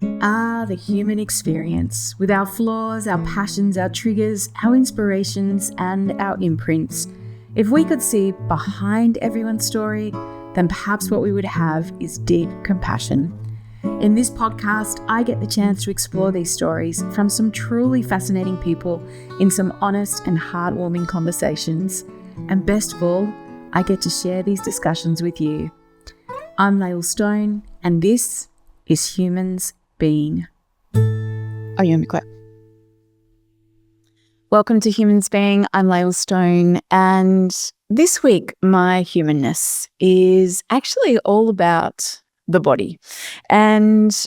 The human experience, with our flaws, our passions, our triggers, our inspirations, and our imprints. If we could see behind everyone's story, then perhaps what we would have is deep compassion. In this podcast, I get the chance to explore these stories from some truly fascinating people in some honest and heartwarming conversations. And best of all, I get to share these discussions with you. I'm Lael Stone, and this is Humans Being. Oh, you want me to clap? Welcome to Humans Being. I'm Lael Stone, and this week my humanness is actually all about the body. And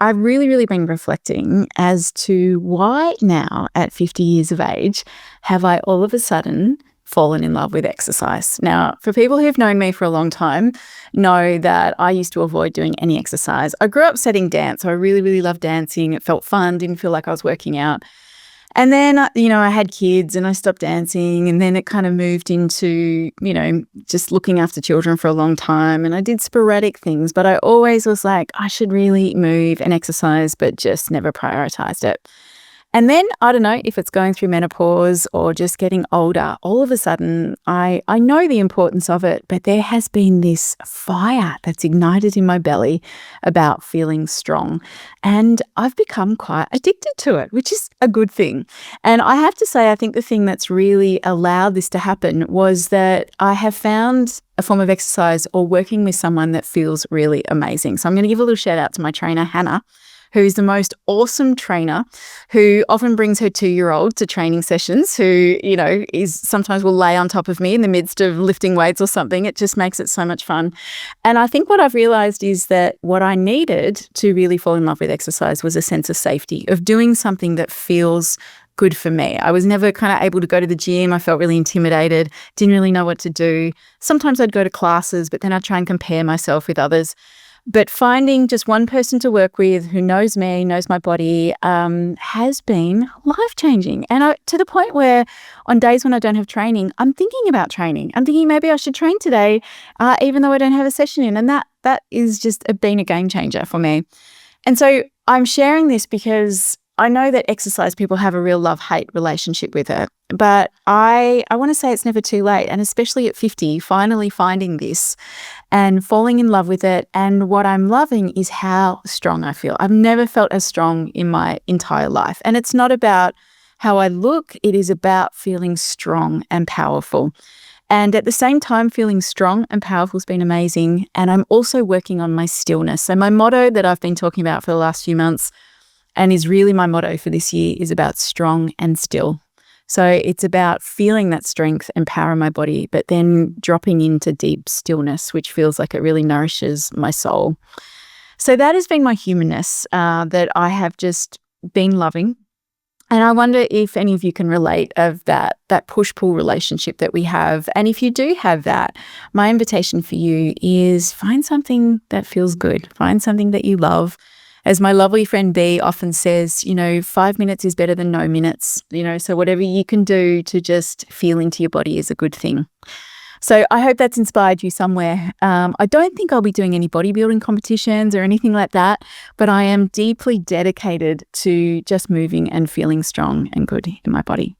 I've really been reflecting as to why now at 50 years of age have I all of a sudden fallen in love with exercise. Now, for people who've known me for a long time, know that I used to avoid doing any exercise. I grew up studying dance, so I really loved dancing. It felt fun, didn't feel like I was working out. And then, I had kids and I stopped dancing, and then it kind of moved into, just looking after children for a long time. And I did sporadic things, but I always was like, I should really move and exercise, but just never prioritized it. And then, I don't know if it's going through menopause or just getting older, all of a sudden, I know the importance of it, but there has been this fire that's ignited in my belly about feeling strong. And I've become quite addicted to it, which is a good thing. And I have to say, I think the thing that's really allowed this to happen was that I have found a form of exercise or working with someone that feels really amazing. So I'm going to give a little shout out to my trainer, Hannah, who's the most awesome trainer, who often brings her 2-year-old to training sessions, who, is sometimes will lay on top of me in the midst of lifting weights or something. It just makes it so much fun. And I think what I've realized is that what I needed to really fall in love with exercise was a sense of safety, of doing something that feels good for me. I was never kind of able to go to the gym. I felt really intimidated, didn't really know what to do. Sometimes I'd go to classes, but then I'd try and compare myself with others. But finding just one person to work with who knows me, knows my body, has been life-changing. And to the point where on days when I don't have training, I'm thinking about training. I'm thinking maybe I should train today, even though I don't have a session in. And that is just been a game changer for me. And so I'm sharing this because I know that exercise, people have a real love-hate relationship with it. But I want to say it's never too late. And especially at 50, finally finding this and falling in love with it. And what I'm loving is how strong I feel. I've never felt as strong in my entire life. And it's not about how I look. It is about feeling strong and powerful. And at the same time, feeling strong and powerful has been amazing. And I'm also working on my stillness. So my motto that I've been talking about for the last few months, and is really my motto for this year, is about strong and still. So it's about feeling that strength and power in my body, but then dropping into deep stillness, which feels like it really nourishes my soul. So that has been my humanness that I have just been loving. And I wonder if any of you can relate of that push-pull relationship that we have. And if you do have that, my invitation for you is find something that feels good. Find something that you love. As my lovely friend B often says, 5 minutes is better than no minutes, so whatever you can do to just feel into your body is a good thing. So I hope that's inspired you somewhere. I don't think I'll be doing any bodybuilding competitions or anything like that, but I am deeply dedicated to just moving and feeling strong and good in my body.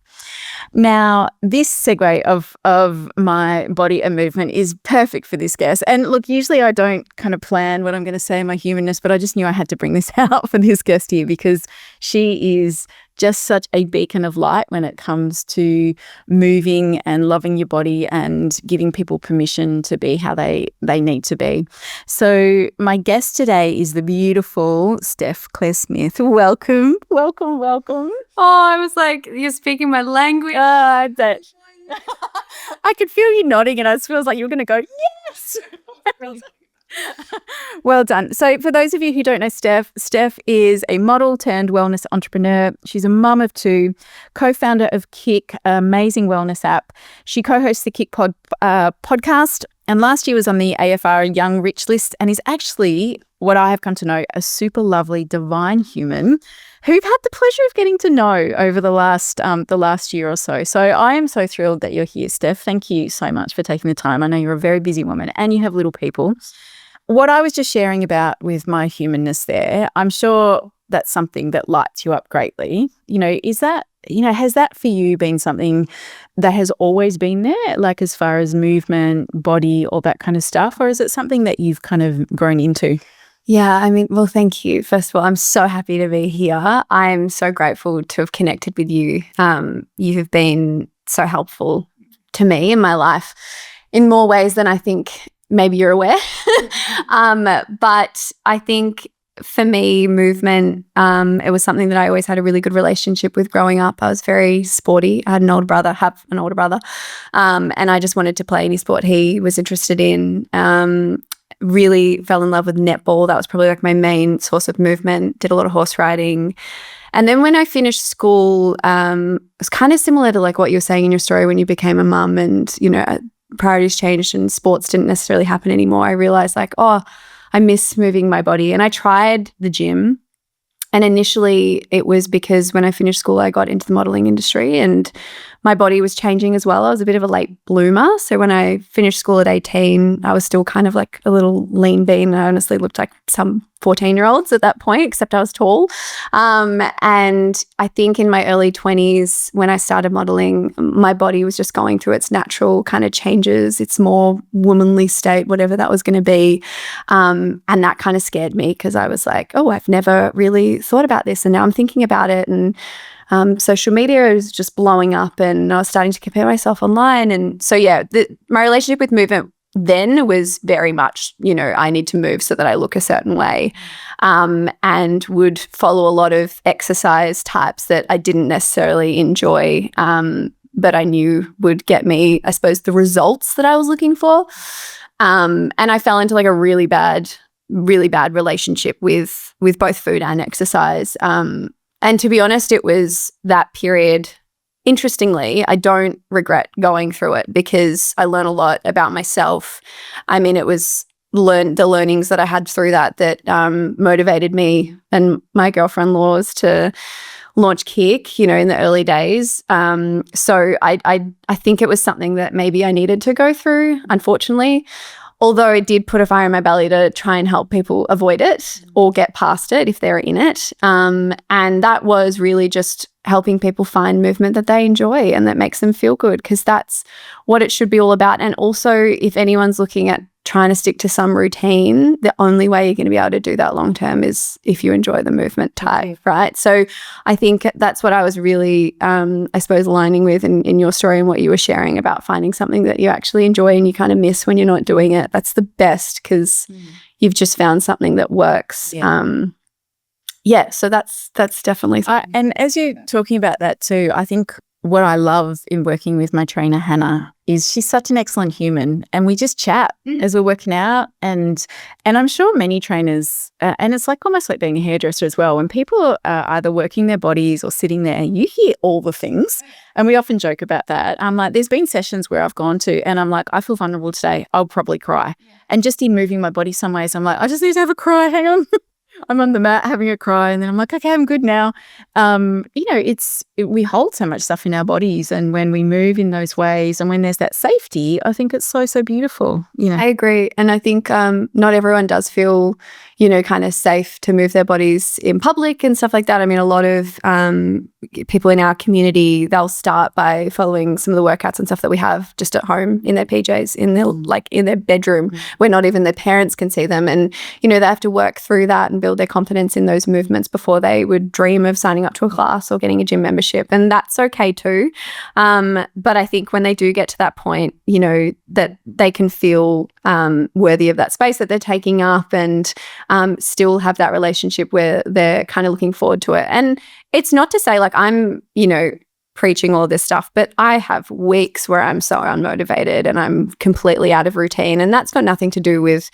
Now, this segue of my body and movement is perfect for this guest. And look, usually I don't kind of plan what I'm going to say in my humanness, but I just knew I had to bring this out for this guest here because she is just such a beacon of light when it comes to moving and loving your body and giving people permission to be how they need to be. So my guest today is the beautiful Steph Claire Smith. Welcome. Oh, I was like, you're speaking my language. I could feel you nodding and it feels like you were going to go, yes. Well done. So for those of you who don't know Steph is a model turned wellness entrepreneur. She's a mum of 2, co-founder of Kick, amazing wellness app. She co-hosts the Kick podcast, and last year was on the AFR Young Rich list, and is actually, what I have come to know, a super lovely divine human who've had the pleasure of getting to know over the last year or so. So I am so thrilled that you're here, Steph. Thank you so much for taking the time. I know you're a very busy woman and you have little people. what I was just sharing about with my humanness there, I'm sure that's something that lights you up greatly. Is that, has that for you been something that has always been there, like as far as movement, body, all that kind of stuff? Or is it something that you've kind of grown into? Yeah, I mean, well, thank you. First of all, I'm so happy to be here. I'm so grateful to have connected with you. You have been so helpful to me in my life in more ways than I think maybe you're aware. But I think for me, movement, it was something that I always had a really good relationship with growing up. I was very sporty. I had have an older brother, and I just wanted to play any sport he was interested in. Really fell in love with netball. That was probably like my main source of movement. Did a lot of horse riding. And then when I finished school, it was kind of similar to like what you were saying in your story when you became a mum and, priorities changed and sports didn't necessarily happen anymore. I realized like, oh, I miss moving my body. And I tried the gym. And initially it was because when I finished school, I got into the modeling industry and my body was changing as well. I was a bit of a late bloomer. So when I finished school at 18, I was still kind of like a little lean bean. I honestly looked like some 14-year-olds at that point, except I was tall. And I think in my early 20s, when I started modeling, my body was just going through its natural kind of changes, its more womanly state, whatever that was going to be. And that kind of scared me because I was like, oh, I've never really thought about this. And now I'm thinking about it. And social media is just blowing up and I was starting to compare myself online. And so, yeah, my relationship with movement then was very much, I need to move so that I look a certain way, and would follow a lot of exercise types that I didn't necessarily enjoy, but I knew would get me, I suppose, the results that I was looking for. And I fell into like a really bad relationship with both food and exercise. And to be honest, it was that period. Interestingly, I don't regret going through it because I learned a lot about myself. I mean, it was the learnings that I had through that motivated me and my girlfriend-laws to launch Kick, in the early days. So I think it was something that maybe I needed to go through, unfortunately. Although it did put a fire in my belly to try and help people avoid it or get past it if they're in it. And that was really just helping people find movement that they enjoy and that makes them feel good, because that's what it should be all about. And also, if anyone's looking at trying to stick to some routine, the only way you're going to be able to do that long term is if you enjoy the movement type, right? So I think that's what I was really, I suppose, aligning with in your story and what you were sharing about finding something that you actually enjoy and you kind of miss when you're not doing it. That's the best because you've just found something that works. So that's definitely something. And as you're talking about that too, I think what I love in working with my trainer, Hannah, is she's such an excellent human and we just chat as we're working out. And I'm sure many trainers, and it's like almost like being a hairdresser as well, when people are either working their bodies or sitting there, you hear all the things. And we often joke about that. I'm like, there's been sessions where I've gone to and I'm like, I feel vulnerable today. I'll probably cry. And just in moving my body some ways, I'm like, I just need to have a cry. Hang on. I'm on the mat having a cry and then I'm like, okay, I'm good now. We hold so much stuff in our bodies, and when we move in those ways and when there's that safety, I think it's so, so beautiful. I agree. And I think not everyone does feel, kind of safe to move their bodies in public and stuff like that. I mean, a lot of people in our community, they'll start by following some of the workouts and stuff that we have just at home in their PJs, in their bedroom, where not even their parents can see them. And, they have to work through that and build their confidence in those movements before they would dream of signing up to a class or getting a gym membership. And that's okay too. But I think when they do get to that point, that they can feel worthy of that space that they're taking up and still have that relationship where they're kind of looking forward to it. And it's not to say like I'm, preaching all this stuff, but I have weeks where I'm so unmotivated and I'm completely out of routine. And that's got nothing to do with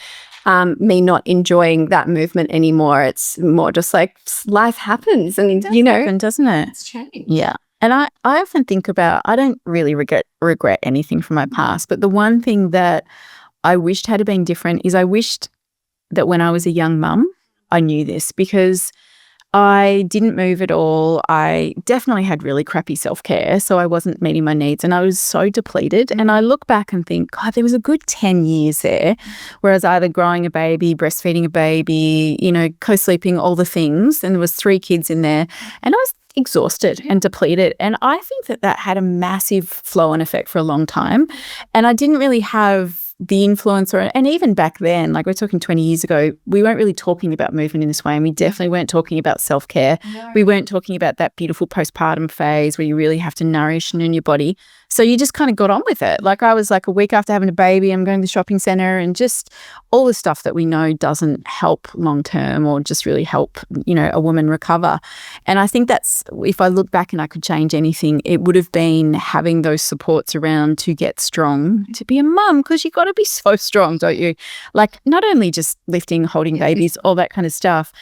me not enjoying that movement anymore. It's more just like life happens and, happen, doesn't it? It's changed. Yeah. And I often think about, I don't really regret anything from my past, but the one thing that I wished had been different is I wished that when I was a young mum, I knew this, because I didn't move at all. I definitely had really crappy self-care, so I wasn't meeting my needs and I was so depleted. And I look back and think, God, there was a good 10 years there where I was either growing a baby, breastfeeding a baby, co-sleeping, all the things. And there was 3 kids in there and I was exhausted and depleted. And I think that had a massive flow-on effect for a long time. And I didn't really have the influence and even back then, like we're talking 20 years ago, we weren't really talking about movement in this way, and we definitely weren't talking about self-care. No. We weren't talking about that beautiful postpartum phase where you really have to nourish and noon your body. So you just kind of got on with it. Like I was like a week after having a baby, I'm going to the shopping centre and just all the stuff that we know doesn't help long term or just really help, a woman recover. And I think that's, if I look back and I could change anything, it would have been having those supports around to get strong, to be a mum, because you got to be so strong, don't you? Like not only just lifting, holding babies, all that kind of stuff,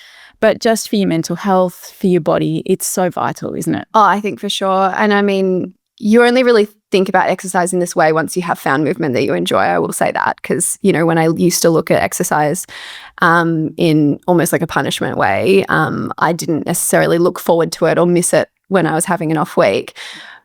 but just for your mental health, for your body, it's so vital, isn't it? Oh, I think for sure. And I mean, you only really think about exercise in this way once you have found movement that you enjoy. I will say that because, when I used to look at exercise in almost like a punishment way, I didn't necessarily look forward to it or miss it when I was having an off week.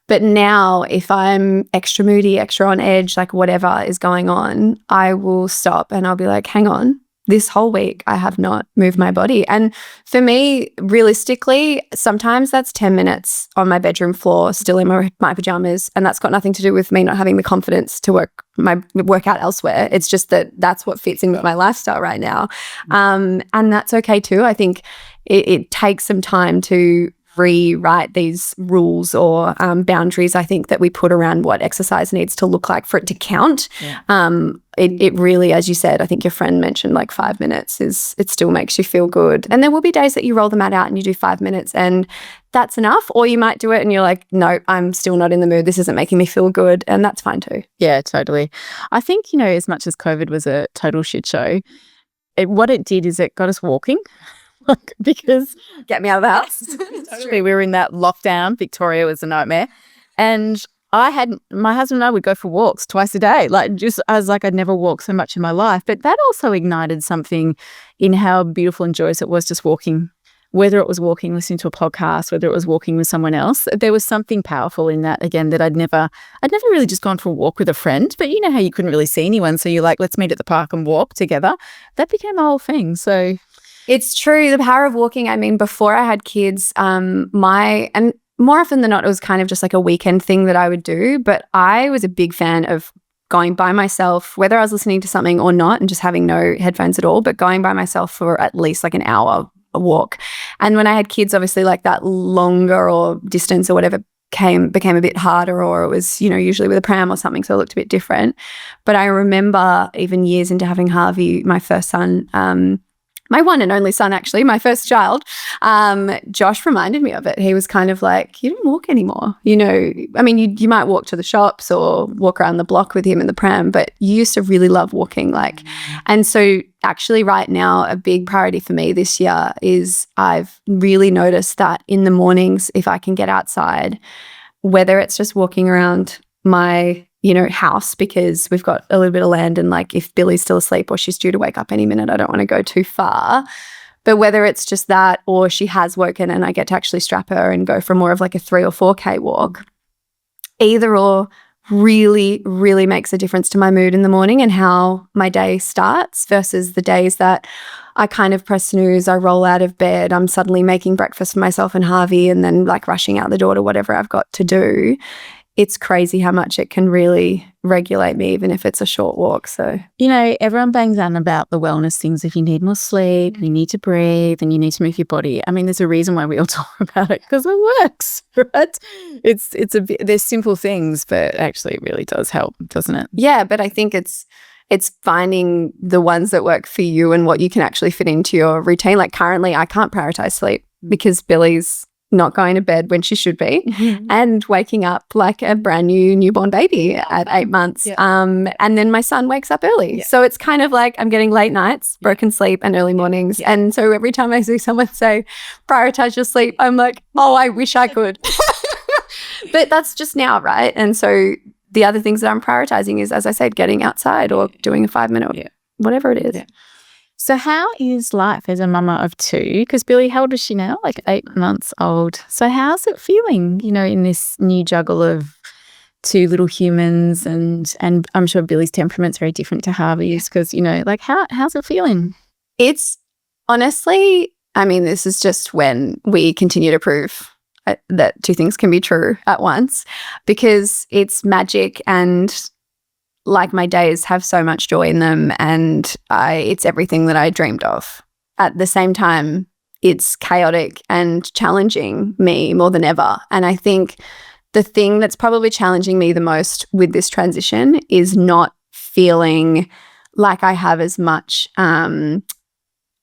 But now if I'm extra moody, extra on edge, like whatever is going on, I will stop and I'll be like, hang on. This whole week, I have not moved my body. And for me, realistically, sometimes that's 10 minutes on my bedroom floor, still in my pajamas. And that's got nothing to do with me not having the confidence to work out elsewhere. It's just that that's what fits in with my lifestyle right now. And that's okay too. I think it takes some time to rewrite these rules or boundaries, I think, that we put around what exercise needs to look like for it to count. Yeah. It really, as you said, I think your friend mentioned like 5 minutes it still makes you feel good. And there will be days that you roll the mat out and you do 5 minutes and that's enough. Or you might do it and you're like, no, I'm still not in the mood. This isn't making me feel good. And that's fine too. Yeah, totally. I think, as much as COVID was a total shit show, what it did is it got us walking. Because get me out of the house. Totally, we were in that lockdown. Victoria was a nightmare. And my husband and I would go for walks twice a day. I was like, I'd never walked so much in my life. But that also ignited something in how beautiful and joyous it was just walking, whether it was walking, listening to a podcast, whether it was walking with someone else. There was something powerful in that, again, that I'd never really just gone for a walk with a friend. But you know how you couldn't really see anyone. So you're like, let's meet at the park and walk together. That became a whole thing. So it's true. The power of walking. I mean, before I had kids, and more often than not, it was kind of just like a weekend thing that I would do. But I was a big fan of going by myself, whether I was listening to something or not, and just having no headphones at all, but going by myself for at least like an hour walk. And when I had kids, obviously like that longer or distance or whatever became a bit harder, or it was, usually with a pram or something, so it looked a bit different. But I remember even years into having Harvey, my first son, my one and only son, actually, my first child, Josh reminded me of it. He was kind of like, you don't walk anymore. I mean, you might walk to the shops or walk around the block with him in the pram, but you used to really love walking. And so actually right now, a big priority for me this year is I've really noticed that in the mornings, if I can get outside, whether it's just walking around my house, because we've got a little bit of land, and like if Billy's still asleep or she's due to wake up any minute, I don't want to go too far. But whether it's just that or she has woken and I get to actually strap her and go for more of like a 3 or 4K walk, either or really, really makes a difference to my mood in the morning and how my day starts, versus the days that I kind of press snooze, I roll out of bed, I'm suddenly making breakfast for myself and Harvey and then like rushing out the door to whatever I've got to do. It's crazy how much it can really regulate me, even if it's a short walk. So, everyone bangs on about the wellness things. If you need more sleep, you need to breathe, and you need to move your body. I mean, there's a reason why we all talk about it, because it works, right? There's simple things, but actually it really does help, doesn't it? Yeah, but I think it's finding the ones that work for you and what you can actually fit into your routine. Like currently, I can't prioritize sleep because Billy's not going to bed when she should be, and waking up like a brand new newborn baby at 8 months. Yeah. And then my son wakes up early. Yeah. So it's kind of like I'm getting late nights, broken sleep, and early mornings. Yeah. And so every time I see someone say, prioritize your sleep, I'm like, oh, I wish I could. But that's just now, right? And so the other things that I'm prioritizing is, as I said, getting outside or doing a 5 minute, whatever it is. Yeah. So how is life as a mama of two? Because Billy, how old is she now? Like 8 months old. So how's it feeling, in this new juggle of two little humans, and I'm sure Billy's temperament's very different to Harvey's because, how's it feeling? It's honestly, this is just when we continue to prove that two things can be true at once, because it's magic, and like my days have so much joy in them, and it's everything that I dreamed of. At the same time, it's chaotic and challenging me more than ever. And I think the thing that's probably challenging me the most with this transition is not feeling like I have as much of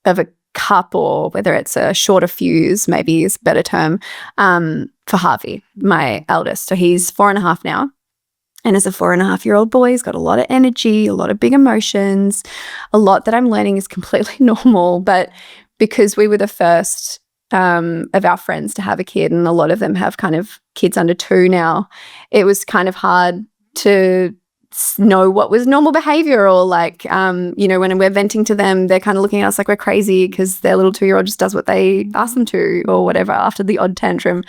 a cup, or whether it's a shorter fuse, maybe is a better term, for Harvey, my eldest. So he's 4.5 now. And as a 4.5-year-old boy, he's got a lot of energy, a lot of big emotions, a lot that I'm learning is completely normal. But because we were the first of our friends to have a kid, and a lot of them have kind of kids under 2 now, it was kind of hard to know what was normal behavior, or when we're venting to them, they're kind of looking at us like we're crazy because their little 2-year-old just does what they ask them to or whatever after the odd tantrum.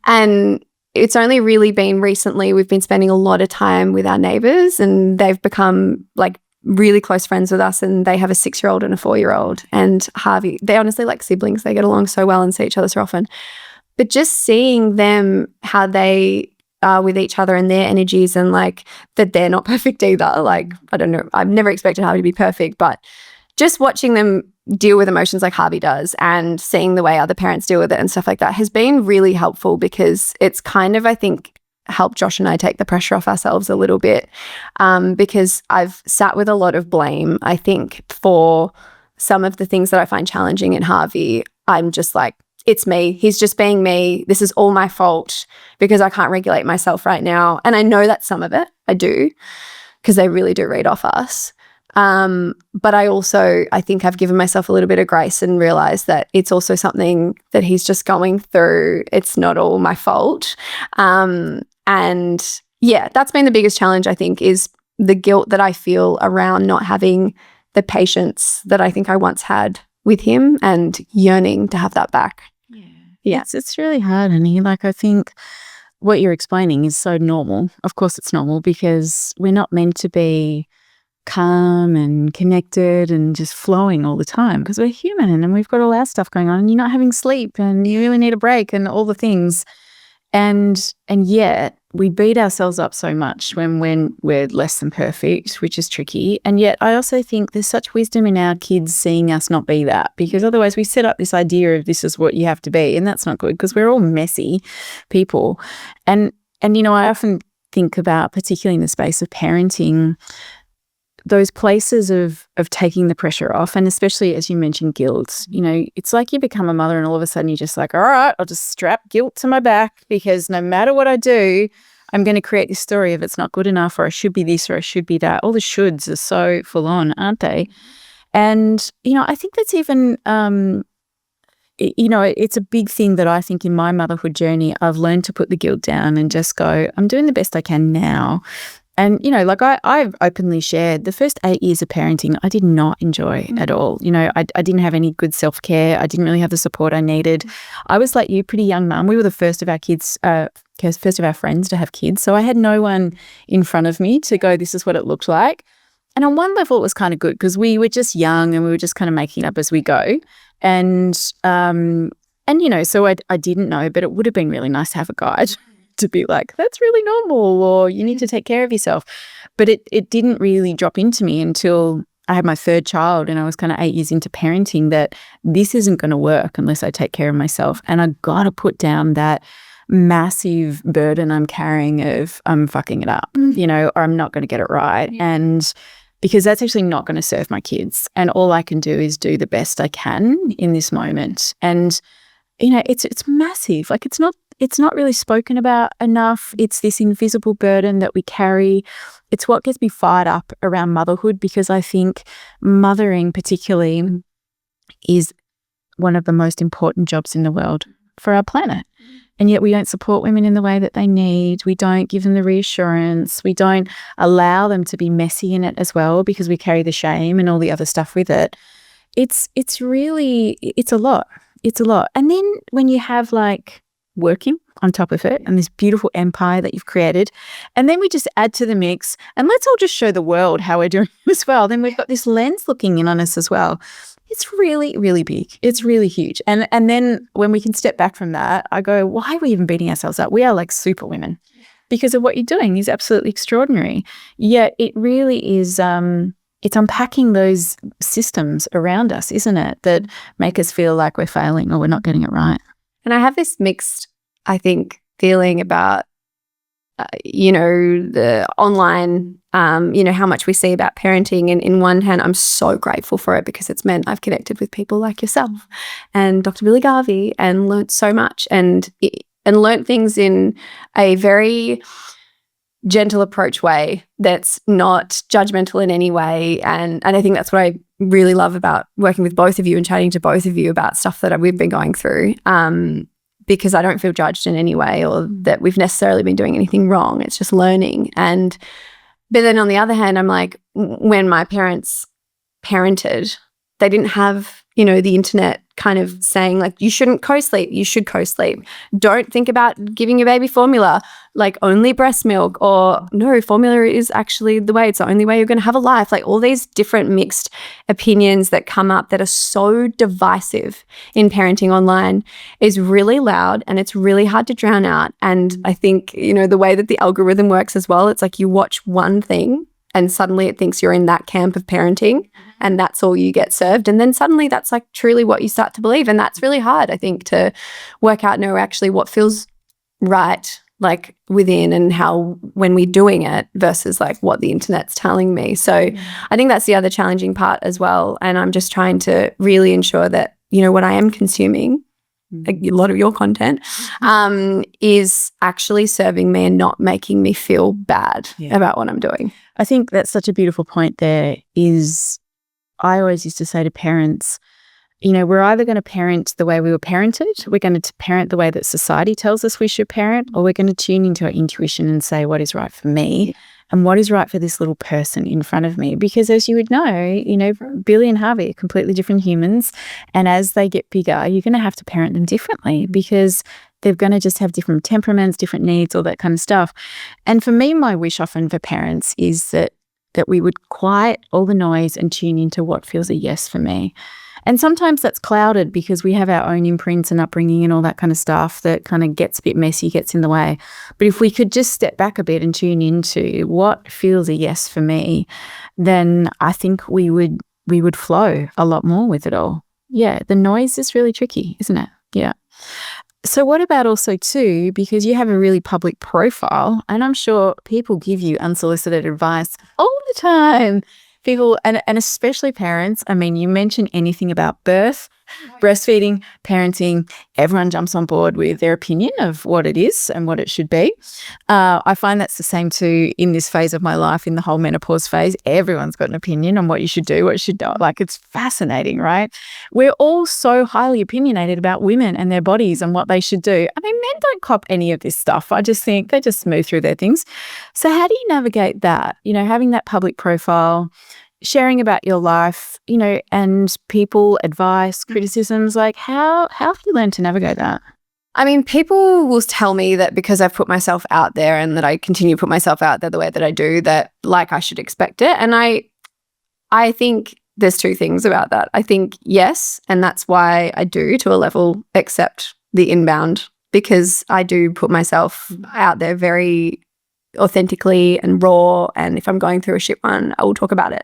And it's only really been recently we've been spending a lot of time with our neighbours, and they've become like really close friends with us, and they have a 6-year-old and a 4-year-old. And Harvey, they're honestly like siblings. They get along so well and see each other so often. But just seeing them, how they are with each other and their energies, and like that they're not perfect either. Like, I don't know, I've never expected Harvey to be perfect, but just watching them deal with emotions like Harvey does, and seeing the way other parents deal with it and stuff like that has been really helpful, because it's kind of, I think, helped Josh and I take the pressure off ourselves a little bit, because I've sat with a lot of blame, I think, for some of the things that I find challenging in Harvey. I'm just like, it's me. He's just being me. This is all my fault because I can't regulate myself right now. And I know that's some of it. I do, because they really do read off us. But I think I've given myself a little bit of grace and realized that it's also something that he's just going through. It's not all my fault. And yeah, that's been the biggest challenge, I think, is the guilt that I feel around not having the patience that I think I once had with him, and yearning to have that back. Yeah. It's really hard, honey. Like, I think what you're explaining is so normal. Of course it's normal, because we're not meant to be calm and connected and just flowing all the time, because we're human and we've got all our stuff going on, and you're not having sleep and you really need a break and all the things. And yet we beat ourselves up so much when we're less than perfect, which is tricky. And yet I also think there's such wisdom in our kids seeing us not be that, because otherwise we set up this idea of this is what you have to be, and that's not good, because we're all messy people. And I often think about, particularly in the space of parenting, those places of taking the pressure off, and especially as you mentioned, guilt. It's like you become a mother and all of a sudden you're just like, all right, I'll just strap guilt to my back, because no matter what I do, I'm going to create this story of it's not good enough, or I should be this, or I should be that. All the shoulds are so full on, aren't they? And, I think that's even, it's a big thing that I think in my motherhood journey, I've learned to put the guilt down and just go, I'm doing the best I can now. And, I've openly shared the first 8 years of parenting, I did not enjoy at all. I didn't have any good self-care. I didn't really have the support I needed. I was like you, pretty young mum. We were the first of our kids, first of our friends to have kids. So I had no one in front of me to go, this is what it looked like. And on one level, it was kind of good, because we were just young and we were just kind of making it up as we go. And so I didn't know, but it would have been really nice to have a guide to be like, that's really normal, or you need to take care of yourself. But it didn't really drop into me until I had my third child, and I was kind of 8 years into parenting, that this isn't going to work unless I take care of myself. And I got to put down that massive burden I'm carrying of I'm fucking it up, or I'm not going to get it right. And because that's actually not going to serve my kids. And all I can do is do the best I can in this moment. And, it's massive. Like, it's not really spoken about enough. It's this invisible burden that we carry. It's what gets me fired up around motherhood, because I think mothering particularly is one of the most important jobs in the world for our planet. And yet we don't support women in the way that they need. We don't give them the reassurance. We don't allow them to be messy in it as well, because we carry the shame and all the other stuff with it. it's a lot. It's a lot. And then when you have like working on top of it and this beautiful empire that you've created, and then we just add to the mix and let's all just show the world how we're doing as well. Then we've got this lens looking in on us as well. It's really, really big. It's really huge. And then when we can step back from that, I go, why are we even beating ourselves up? We are like super women because of what you're doing is absolutely extraordinary. Yet it really is, it's unpacking those systems around us, isn't it, that make us feel like we're failing or we're not getting it right. And I have this mixed, I think, feeling about, the online, how much we see about parenting. And in one hand, I'm so grateful for it because it's meant I've connected with people like yourself and Dr. Billy Garvey and learnt so much and learnt things in a very gentle approach way that's not judgmental in any way. And I think that's what I really love about working with both of you and chatting to both of you about stuff that we've been going through. Because I don't feel judged in any way or that we've necessarily been doing anything wrong. It's just learning. But then on the other hand, I'm like, when my parents parented, they didn't have, the internet kind of saying like, you shouldn't co-sleep, you should co-sleep. Don't think about giving your baby formula, like only breast milk, or no, formula is actually the way, it's the only way you're going to have a life. Like all these different mixed opinions that come up that are so divisive in parenting online is really loud and it's really hard to drown out. And I think, the way that the algorithm works as well, it's like you watch one thing and suddenly it thinks you're in that camp of parenting and that's all you get served. And then suddenly that's like truly what you start to believe. And that's really hard, I think, to work out, no, actually what feels right, like within and how when we're doing it versus like what the internet's telling me. So I think that's the other challenging part as well. And I'm just trying to really ensure that, what I am consuming, a lot of your content, is actually serving me and not making me feel bad about what I'm doing. I think that's such a beautiful point there is I always used to say to parents, we're either going to parent the way we were parented, we're going to parent the way that society tells us we should parent, or we're going to tune into our intuition and say what is right for me and what is right for this little person in front of me. Because as you would know, Billy and Harvey are completely different humans. And as they get bigger, you're going to have to parent them differently because they're going to just have different temperaments, different needs, all that kind of stuff. And for me, my wish often for parents is that we would quiet all the noise and tune into what feels a yes for me. And sometimes that's clouded because we have our own imprints and upbringing and all that kind of stuff that kind of gets a bit messy, gets in the way. But if we could just step back a bit and tune into what feels a yes for me, then I think we would flow a lot more with it all. Yeah, the noise is really tricky, isn't it? Yeah. So what about also too, because you have a really public profile and I'm sure people give you unsolicited advice all the time. People, and especially parents, I mean, you mention anything about birth, breastfeeding, parenting, everyone jumps on board with their opinion of what it is and what it should be. I find that's the same too in this phase of my life, in the whole menopause phase. Everyone's got an opinion on what you should do, what you should not. Like, it's fascinating, right? We're all so highly opinionated about women and their bodies and what they should do. I mean, men don't cop any of this stuff. I just think they just move through their things. So how do you navigate that? Having that public profile, sharing about your life, and people, advice, criticisms, like how have you learned to navigate that? I mean, people will tell me that because I've put myself out there and that I continue to put myself out there the way that I do, that like I should expect it. And I think there's two things about that. I think yes, and that's why I do to a level accept the inbound, because I do put myself out there very authentically and raw, and if I'm going through a shit one, I will talk about it.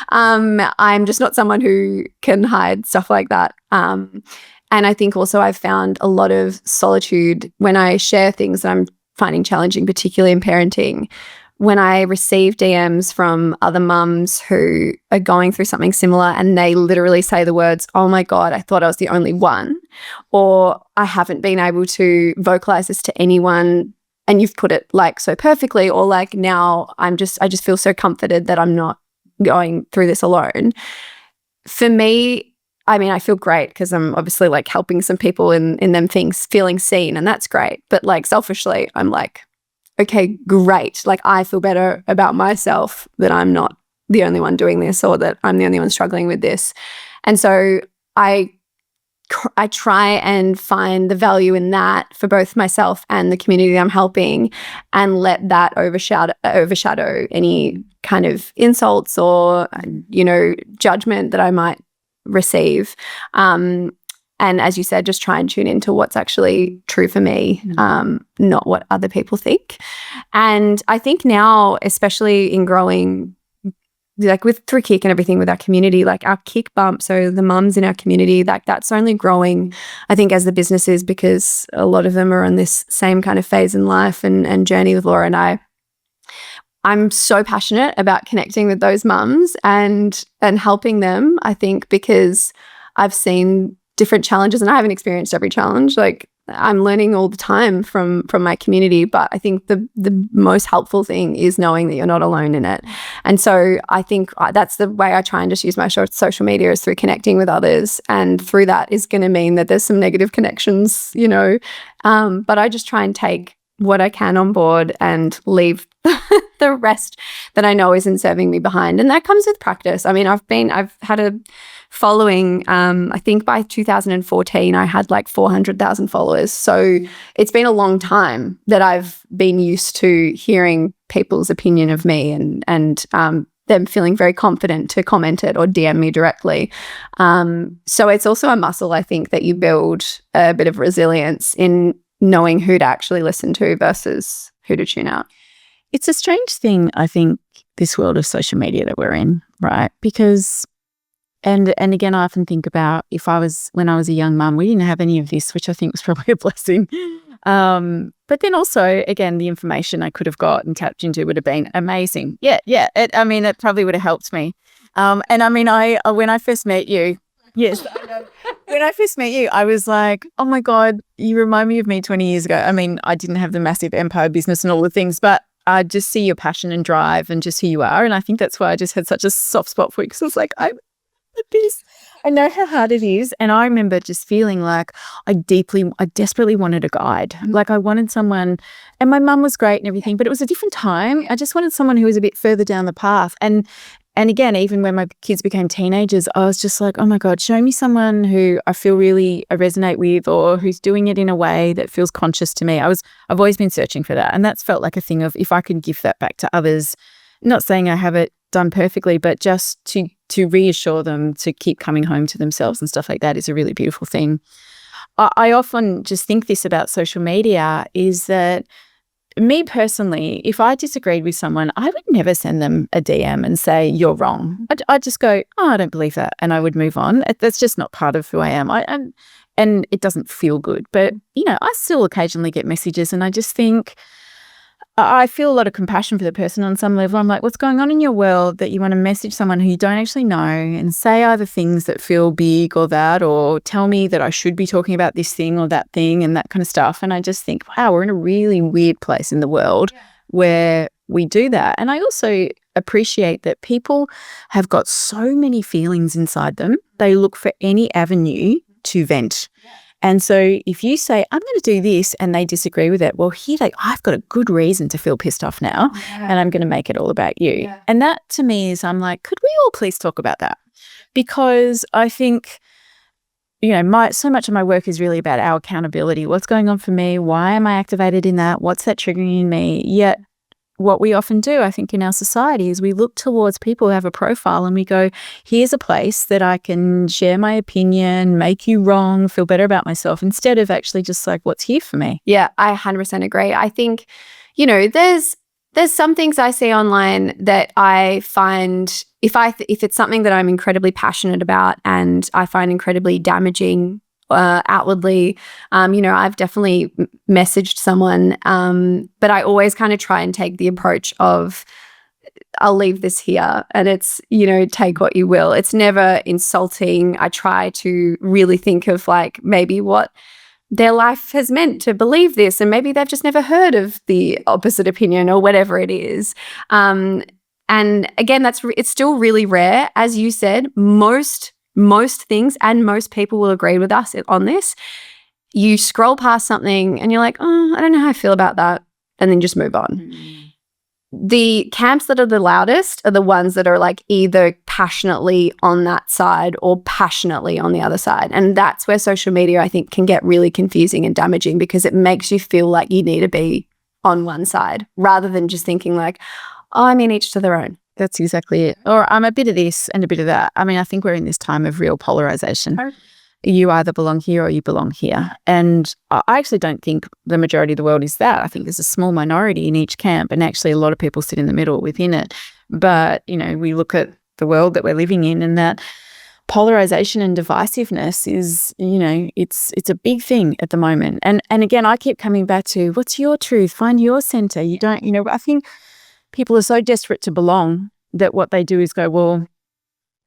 I'm just not someone who can hide stuff like that. And I think also I've found a lot of solitude when I share things that I'm finding challenging, particularly in parenting. When I receive DMs from other mums who are going through something similar and they literally say the words, "Oh my God, I thought I was the only one," or "I haven't been able to vocalize this to anyone, and you've put it like so perfectly," or like, "Now I just feel so comforted that I'm not going through this alone." For me, I mean, I feel great because I'm obviously like helping some people in them things, feeling seen, and that's great. But like selfishly, I'm like, okay, great. Like I feel better about myself that I'm not the only one doing this or that I'm the only one struggling with this. And so I try and find the value in that for both myself and the community I'm helping, and let that overshadow any kind of insults or, judgment that I might receive. And as you said, just try and tune into what's actually true for me, not what other people think. And I think now, especially in growing, like through Kick and everything with our community, like our Kick bump, so the mums in our community, like that's only growing, I think, as the business is, because a lot of them are on this same kind of phase in life and journey with Laura and I. I'm so passionate about connecting with those mums and helping them, I think, because I've seen different challenges and I haven't experienced every challenge. Like, I'm learning all the time from my community, but I think the most helpful thing is knowing that you're not alone in it. And so I think that's the way I try and just use my social media, is through connecting with others, and through that is going to mean that there's some negative connections, but I just try and take what I can on board and leave the rest that I know isn't serving me behind. And that comes with practice. I mean, I've had a following, I think by 2014, I had like 400,000 followers. So it's been a long time that I've been used to hearing people's opinion of me and them feeling very confident to comment it or DM me directly. So it's also a muscle, I think, that you build a bit of resilience in knowing who to actually listen to versus who to tune out. It's a strange thing, I think, this world of social media that we're in, right? Because, and again, I often think about when I was a young mum, we didn't have any of this, which I think was probably a blessing. But then also, again, the information I could have got and tapped into would have been amazing. Yeah. It probably would have helped me. And I mean, when I first met you, yes, I know. When I first met you, I was like, oh my God, you remind me of me 20 years ago. I mean, I didn't have the massive empire business and all the things, but I just see your passion and drive and just who you are. And I think that's why I just had such a soft spot for you, because I was like, I know how hard it is. And I remember just feeling like I desperately wanted a guide. Like I wanted someone, and my mum was great and everything, but it was a different time. I just wanted someone who was a bit further down the path. And again, even when my kids became teenagers, I was just like, oh my God, show me someone who I feel really I resonate with, or who's doing it in a way that feels conscious to me. I've always been searching for that. And that's felt like a thing of, if I can give that back to others, not saying I have it done perfectly, but just to reassure them to keep coming home to themselves and stuff like that is a really beautiful thing. I often just think this about social media, is that me personally, if I disagreed with someone, I would never send them a DM and say, you're wrong. I'd just go, oh, I don't believe that. And I would move on. That's just not part of who I am. And it doesn't feel good. But, I still occasionally get messages, and I just think, I feel a lot of compassion for the person on some level. I'm like, what's going on in your world that you want to message someone who you don't actually know and say either things that feel big or that, or tell me that I should be talking about this thing or that thing and that kind of stuff. And I just think, wow, we're in a really weird place in the world where we do that. And I also appreciate that people have got so many feelings inside them. They look for any avenue to vent. And so if you say, I'm going to do this, and they disagree with it, well, I've got a good reason to feel pissed off now, and I'm going to make it all about you. Yeah. And that to me is, I'm like, could we all please talk about that? Because I think, so much of my work is really about our accountability. What's going on for me? Why am I activated in that? What's that triggering in me? Yet what we often do, I think, in our society is we look towards people who have a profile and we go, here's a place that I can share my opinion, make you wrong, feel better about myself, instead of actually just like, what's here for me. Yeah, I 100% agree. I think, there's some things I see online that I find, if it's something that I'm incredibly passionate about and I find incredibly damaging outwardly, I've definitely messaged someone, but I always kind of try and take the approach of, I'll leave this here, and it's, take what you will. It's never insulting. I try to really think of like maybe what their life has meant to believe this, and maybe they've just never heard of the opposite opinion or whatever it is. And again, it's still really rare. As you said, most things and most people will agree with us on this. You scroll past something and you're like, oh, I don't know how I feel about that, and then just move on. The camps that are the loudest are the ones that are like either passionately on that side or passionately on the other side. And that's where social media, I think, can get really confusing and damaging, because it makes you feel like you need to be on one side rather than just thinking like, oh, I mean, each to their own. That's exactly it. Or I'm a bit of this and a bit of that. I mean, I think we're in this time of real polarization. You either belong here or you belong here. And I actually don't think the majority of the world is that. I think there's a small minority in each camp, and actually a lot of people sit in the middle within it. But, you know, we look at the world that we're living in, and that polarization and divisiveness is, you know, it's a big thing at the moment. And again, I keep coming back to, what's your truth? Find your center. You don't, you know, I think people are so desperate to belong that what they do is go, well,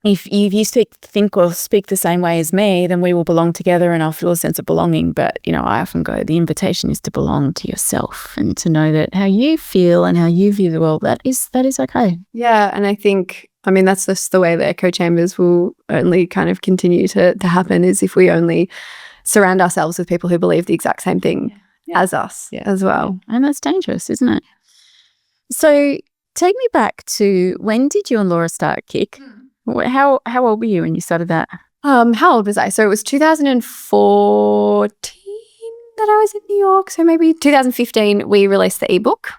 if you think or speak the same way as me, then we will belong together and I'll feel a sense of belonging. But, you know, I often go, the invitation is to belong to yourself and to know that how you feel and how you view the world, that is okay. Yeah. And I think, I mean, that's just the way the echo chambers will only kind of continue to happen, is if we only surround ourselves with people who believe the exact same thing as us as well. And that's dangerous, isn't it? So take me back to, when did you and Laura start Kick? How old were you when you started that? How old was I? So it was 2014 that I was in New York. So maybe 2015 we released the ebook,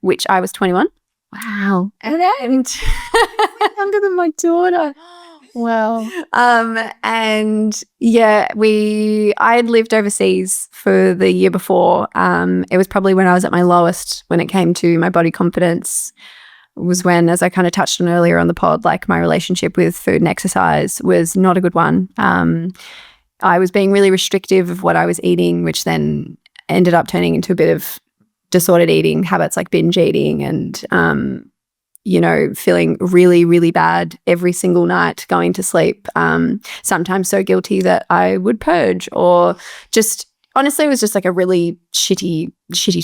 which I was 21. Wow. And younger than my daughter. Wow. And yeah, I had lived overseas for the year before. It was probably when I was at my lowest when it came to my body confidence. Was when, as I kind of touched on earlier on the pod, like my relationship with food and exercise was not a good one. I was being really restrictive of what I was eating, which then ended up turning into a bit of disordered eating habits, like binge eating, and, you know, feeling really, really bad every single night going to sleep. Sometimes so guilty that I would purge, or just, honestly, it was just like a really shitty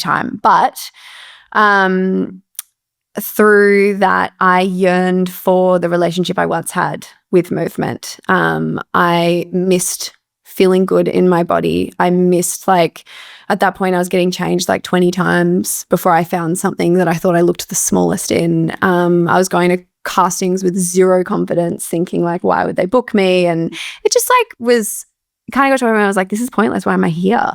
time. But through that, I yearned for the relationship I once had with movement. I missed feeling good in my body. I missed, like, at that point I was getting changed like 20 times before I found something that I thought I looked the smallest in. I was going to castings with zero confidence, thinking like, why would they book me? And it just like was kind of got to a point where I was like, this is pointless. Why am I here?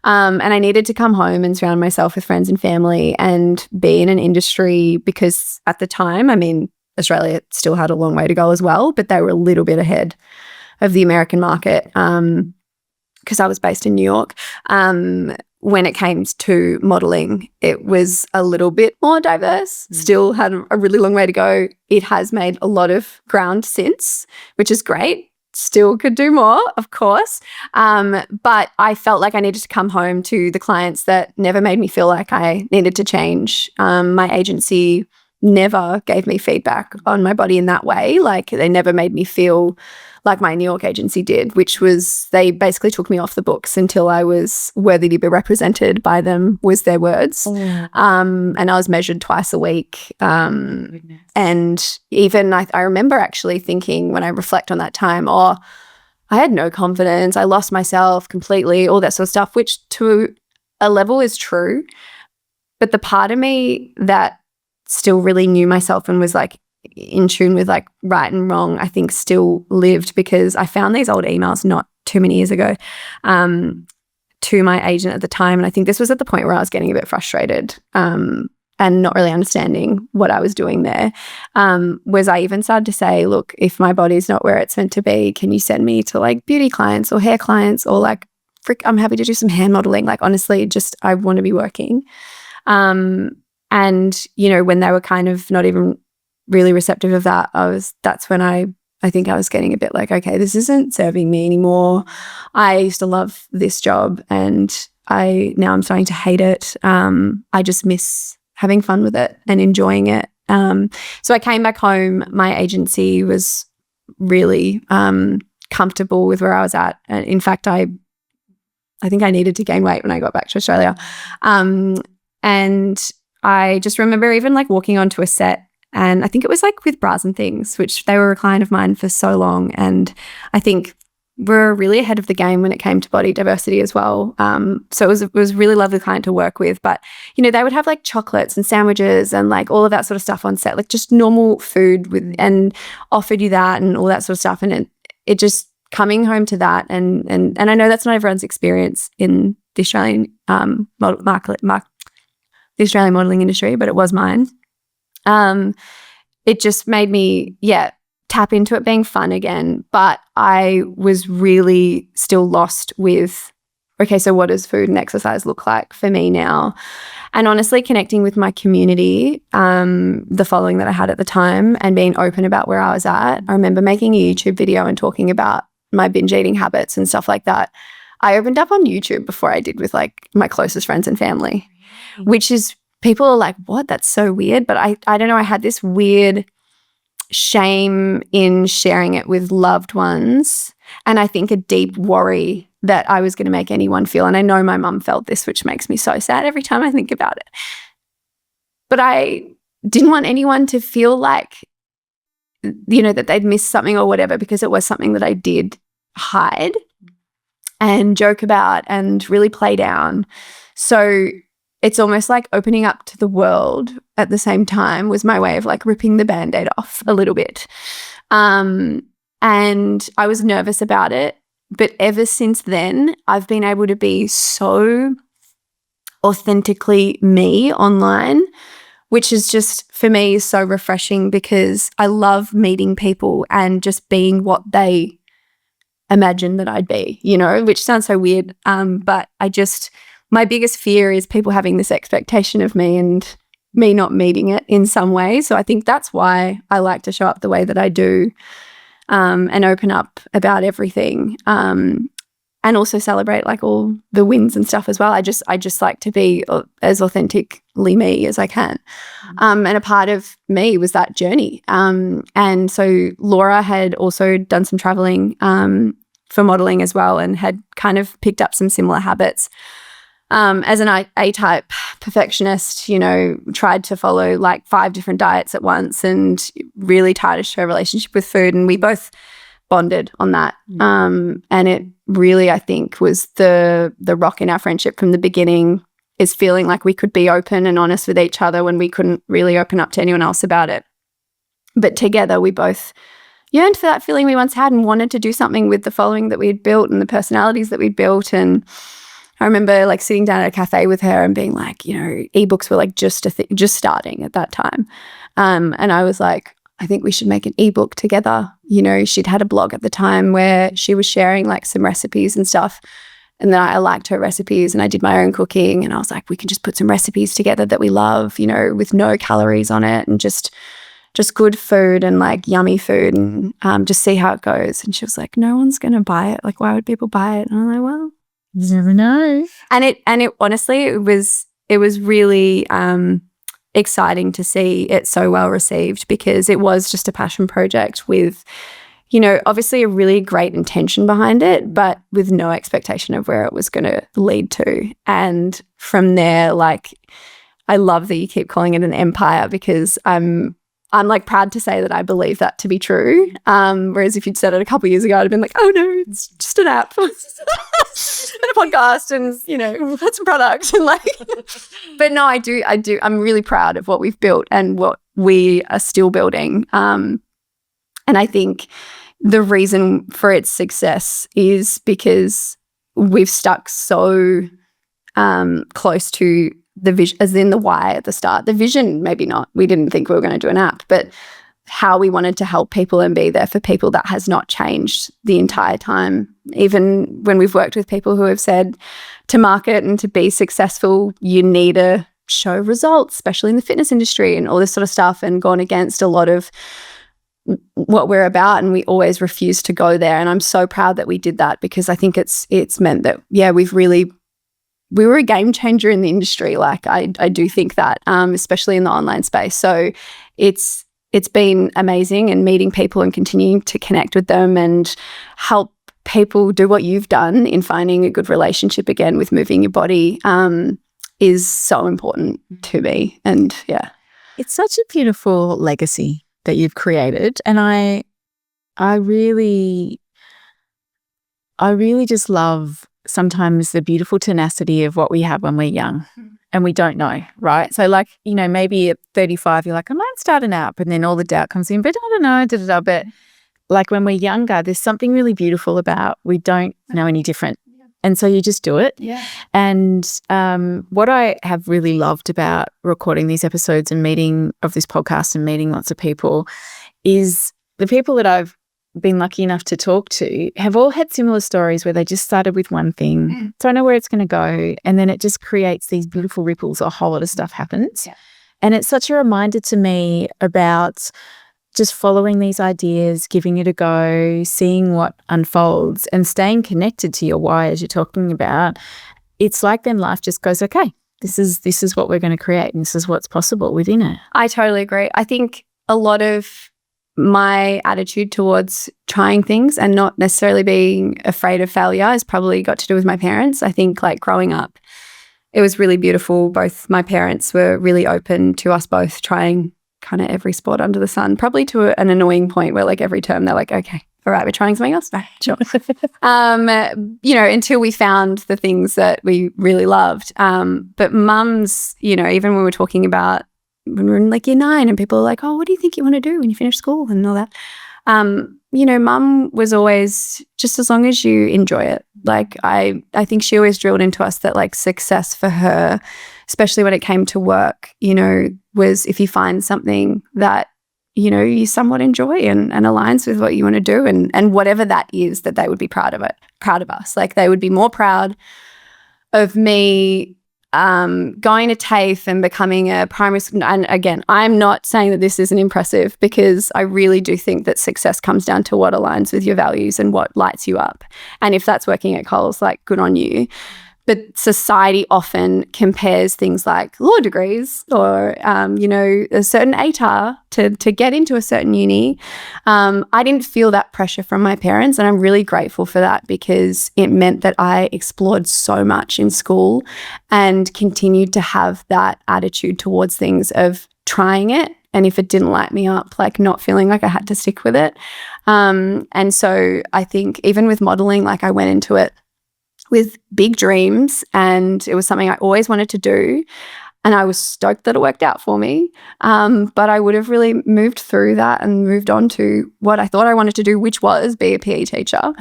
And I needed to come home and surround myself with friends and family and be in an industry, because at the time, I mean, Australia still had a long way to go as well, but they were a little bit ahead of the American market, because I was based in New York. When it came to modelling, it was a little bit more diverse, still had a really long way to go. It has made a lot of ground since, which is great. Still could do more, of course. But I felt like I needed to come home to the clients that never made me feel like I needed to change. My agency never gave me feedback on my body in that way. Like, they never made me feel like my New York agency did, which was, they basically took me off the books until I was worthy to be represented by them, was their words. And I was measured twice a week. And even I remember actually thinking, when I reflect on that time, I had no confidence. I lost myself completely, all that sort of stuff, which to a level is true. But the part of me that still really knew myself and was like in tune with like right and wrong, I think still lived, because I found these old emails not too many years ago to my agent at the time. And I think this was at the point where I was getting a bit frustrated and not really understanding what I was doing there. Was I even started to say, look, if my body's not where it's meant to be, can you send me to like beauty clients or hair clients, or like, I'm happy to do some hand modeling. Like, honestly, just I want to be working. And, you know, when they were kind of not even really receptive of that, that's when I think I was getting a bit like, okay, this isn't serving me anymore. I used to love this job and now I'm starting to hate it. I just miss having fun with it and enjoying it. So I came back home. My agency was really comfortable with where I was at. In fact, I think I needed to gain weight when I got back to Australia. And I just remember even like walking onto a set, and I think it was like with Bras and Things, which they were a client of mine for so long. And I think were really ahead of the game when it came to body diversity as well. So it was a really lovely client to work with. But, you know, they would have like chocolates and sandwiches and like all of that sort of stuff on set, like just normal food and offered you that and all that sort of stuff. And it just coming home to that. And I know that's not everyone's experience in the Australian the Australian modelling industry, but it was mine. It just made me, tap into it being fun again. But I was really still lost with, okay, so what does food and exercise look like for me now? And honestly, connecting with my community, the following that I had at the time, and being open about where I was at. I remember making a YouTube video and talking about my binge eating habits and stuff like that. I opened up on YouTube before I did with like my closest friends and family, which is, people are like, what? That's so weird. But I don't know, I had this weird shame in sharing it with loved ones, and I think a deep worry that I was going to make anyone feel, and I know my mum felt this, which makes me so sad every time I think about it. But I didn't want anyone to feel like, you know, that they'd missed something or whatever, because it was something that I did hide and joke about and really play down. So it's almost like opening up to the world at the same time was my way of like ripping the Band-Aid off a little bit. And I was nervous about it. But ever since then, I've been able to be so authentically me online, which is just, for me, so refreshing, because I love meeting people and just being what they imagine that I'd be, you know, which sounds so weird. But my biggest fear is people having this expectation of me and me not meeting it in some way. So I think that's why I like to show up the way that I do, and open up about everything, and also celebrate like all the wins and stuff as well. I just like to be as authentically me as I can. And a part of me was that journey. And so Laura had also done some traveling for modeling as well, and had kind of picked up some similar habits. As an A-type perfectionist, you know, tried to follow like 5 different diets at once and really tied us to a relationship with food. And we both bonded on that. And it really, I think, was the rock in our friendship from the beginning, is feeling like we could be open and honest with each other when we couldn't really open up to anyone else about it. But together we both yearned for that feeling we once had and wanted to do something with the following that we had built and the personalities that we'd built. And I remember like sitting down at a cafe with her and being like, you know, ebooks were like just starting at that time. And I was like, I think we should make an ebook together. You know, she'd had a blog at the time where she was sharing like some recipes and stuff. And then I liked her recipes and I did my own cooking, and I was like, we can just put some recipes together that we love, you know, with no calories on it, and just good food and like yummy food, and just see how it goes. And she was like, no one's going to buy it. Like, why would people buy it? And I'm like, well, you never know. And it honestly, it was really exciting to see it so well received, because it was just a passion project with, you know, obviously a really great intention behind it, but with no expectation of where it was going to lead to. And from there, like, I love that you keep calling it an empire, because I'm like proud to say that I believe that to be true. Whereas if you'd said it a couple of years ago, I'd have been like, oh no, it's just an app and a podcast, and, you know, we've had some products and like, but no, I do. I'm really proud of what we've built and what we are still building. And I think the reason for its success is because we've stuck so close to the vision, as in the why at the start. The vision, maybe not. We didn't think we were going to do an app, but how we wanted to help people and be there for people, that has not changed the entire time. Even when we've worked with people who have said to market and to be successful, you need to show results, especially in the fitness industry and all this sort of stuff, and gone against a lot of what we're about, and we always refuse to go there. And I'm so proud that we did that, because I think it's meant that, yeah, we were a game changer in the industry. Like, I do think that, especially in the online space. So it's been amazing, and meeting people and continuing to connect with them and help people do what you've done in finding a good relationship again with moving your body is so important to me. And yeah. It's such a beautiful legacy that you've created. And I really I really just love sometimes the beautiful tenacity of what we have when we're young and we don't know, right? So like, you know, maybe at 35, you're like, I might start an app, and then all the doubt comes in, but I don't know, but like when we're younger, there's something really beautiful about we don't know any different. And so you just do it. Yeah. And what I have really loved about recording these episodes and meeting lots of people is the people that I've been lucky enough to talk to have all had similar stories where they just started with one thing, don't know where it's going to go, and then it just creates these beautiful ripples. A whole lot of stuff happens. Yeah. And it's such a reminder to me about just following these ideas, giving it a go, seeing what unfolds, and staying connected to your why as you're talking about. It's like then life just goes, okay, this is what we're going to create, and this is what's possible within it. I totally agree. I think a lot of my attitude towards trying things and not necessarily being afraid of failure has probably got to do with my parents. I think like growing up, it was really beautiful. Both my parents were really open to us both trying kind of every sport under the sun, probably to an annoying point where like every term they're like, okay, all right, we're trying something else. Right, sure. You know, until we found the things that we really loved. But mums, you know, even when we were talking about when we were in like year 9 and people are like, oh, what do you think you want to do when you finish school and all that? You know, mum was always just as long as you enjoy it. Like I think she always drilled into us that like success for her, especially when it came to work, you know, was if you find something that, you know, you somewhat enjoy and aligns with what you want to do, and whatever that is, that they would be proud of us. Like they would be more proud of me going to TAFE and becoming a primary school. And again, I'm not saying that this isn't impressive, because I really do think that success comes down to what aligns with your values and what lights you up. And if that's working at Coles, like good on you. But society often compares things like law degrees or, you know, a certain ATAR to get into a certain uni. I didn't feel that pressure from my parents, and I'm really grateful for that, because it meant that I explored so much in school and continued to have that attitude towards things of trying it. And if it didn't light me up, like not feeling like I had to stick with it. And so I think even with modeling, like I went into it with big dreams, and it was something I always wanted to do, and I was stoked that it worked out for me. But I would have really moved through that and moved on to what I thought I wanted to do, which was be a PE teacher,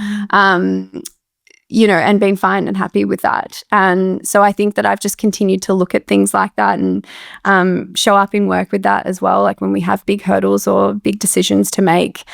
you know, and been fine and happy with that. And so I think that I've just continued to look at things like that and show up in work with that as well. Like when we have big hurdles or big decisions to make,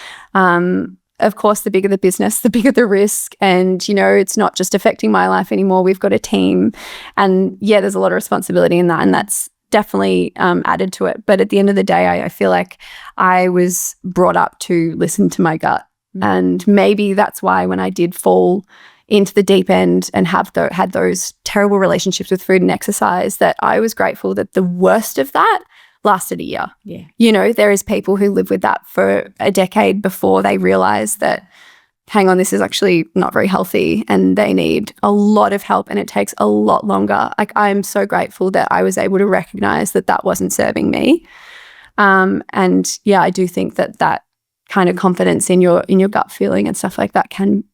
of course, the bigger the business, the bigger the risk. And, you know, it's not just affecting my life anymore. We've got a team. And yeah, there's a lot of responsibility in that. And that's definitely added to it. But at the end of the day, I feel like I was brought up to listen to my gut. And maybe that's why when I did fall into the deep end and had those terrible relationships with food and exercise, that I was grateful that the worst of that lasted a year. Yeah. You know, there is people who live with that for a decade before they realize that, hang on, this is actually not very healthy, and they need a lot of help, and it takes a lot longer. Like I'm so grateful that I was able to recognize that that wasn't serving me. And yeah, I do think that that kind of confidence in your gut feeling and stuff like that can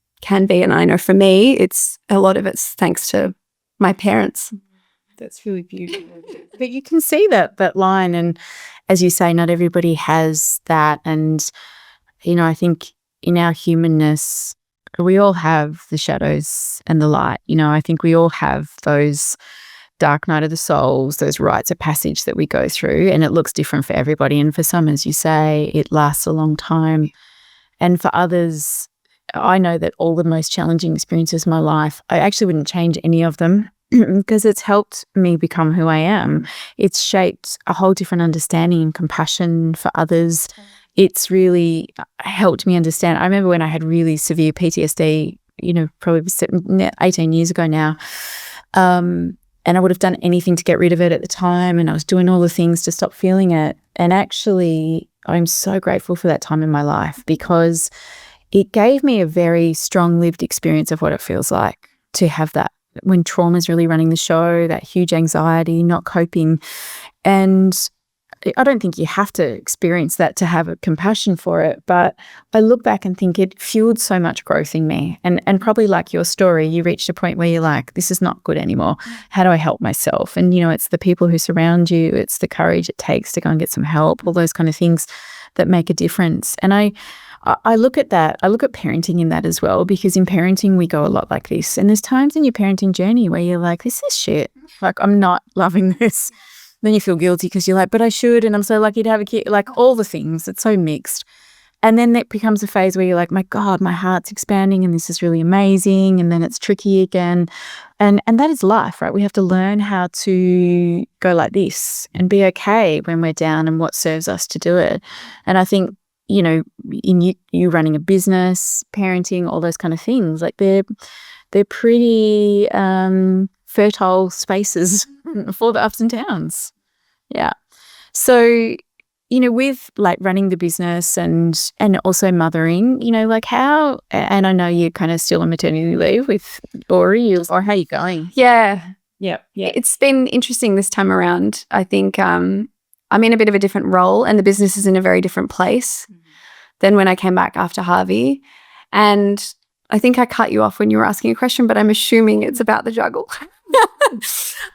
be. And I know for me, it's a lot of it's thanks to my parents. That's really beautiful. But you can see that line, and as you say, not everybody has that. And, you know, I think in our humanness, we all have the shadows and the light. You know, I think we all have those dark night of the souls, those rites of passage that we go through, and it looks different for everybody. And for some, as you say, it lasts a long time. And for others, I know that all the most challenging experiences in my life, I actually wouldn't change any of them, because it's helped me become who I am. It's shaped a whole different understanding and compassion for others. It's really helped me understand. I remember when I had really severe PTSD, you know, probably 18 years ago now, and I would have done anything to get rid of it at the time, and I was doing all the things to stop feeling it. And actually, I'm so grateful for that time in my life, because it gave me a very strong lived experience of what it feels like to have that when trauma is really running the show, that huge anxiety, not coping. And I don't think you have to experience that to have a compassion for it, but I look back and think it fueled so much growth in me. And probably like your story, you reached a point where you're like, this is not good anymore. How do I help myself? And, it's the people who surround you, it's the courage it takes to go and get some help, all those kind of things that make a difference. And I look at that. I look at parenting in that as well, because in parenting, we go a lot like this. And there's times in your parenting journey where you're like, this is shit. Like, I'm not loving this. Then you feel guilty because you're like, but I should. And I'm so lucky to have a kid. Like, all the things. It's so mixed. And then it becomes a phase where you're like, my God, my heart's expanding and this is really amazing. And then it's tricky again. And that is life, right? We have to learn how to go like this and be okay when we're down and what serves us to do it. And I think, in you running a business, parenting, all those kind of things, like they're pretty fertile spaces for the ups and downs. Yeah. So, with like running the business and also mothering, like how, and I know you're kind of still on maternity leave with Ori, or how are you going? Yeah. Yeah. It's been interesting this time around. I think I'm in a bit of a different role and the business is in a very different place than when I came back after Harvey. And I think I cut you off when you were asking a question, but I'm assuming it's about the juggle.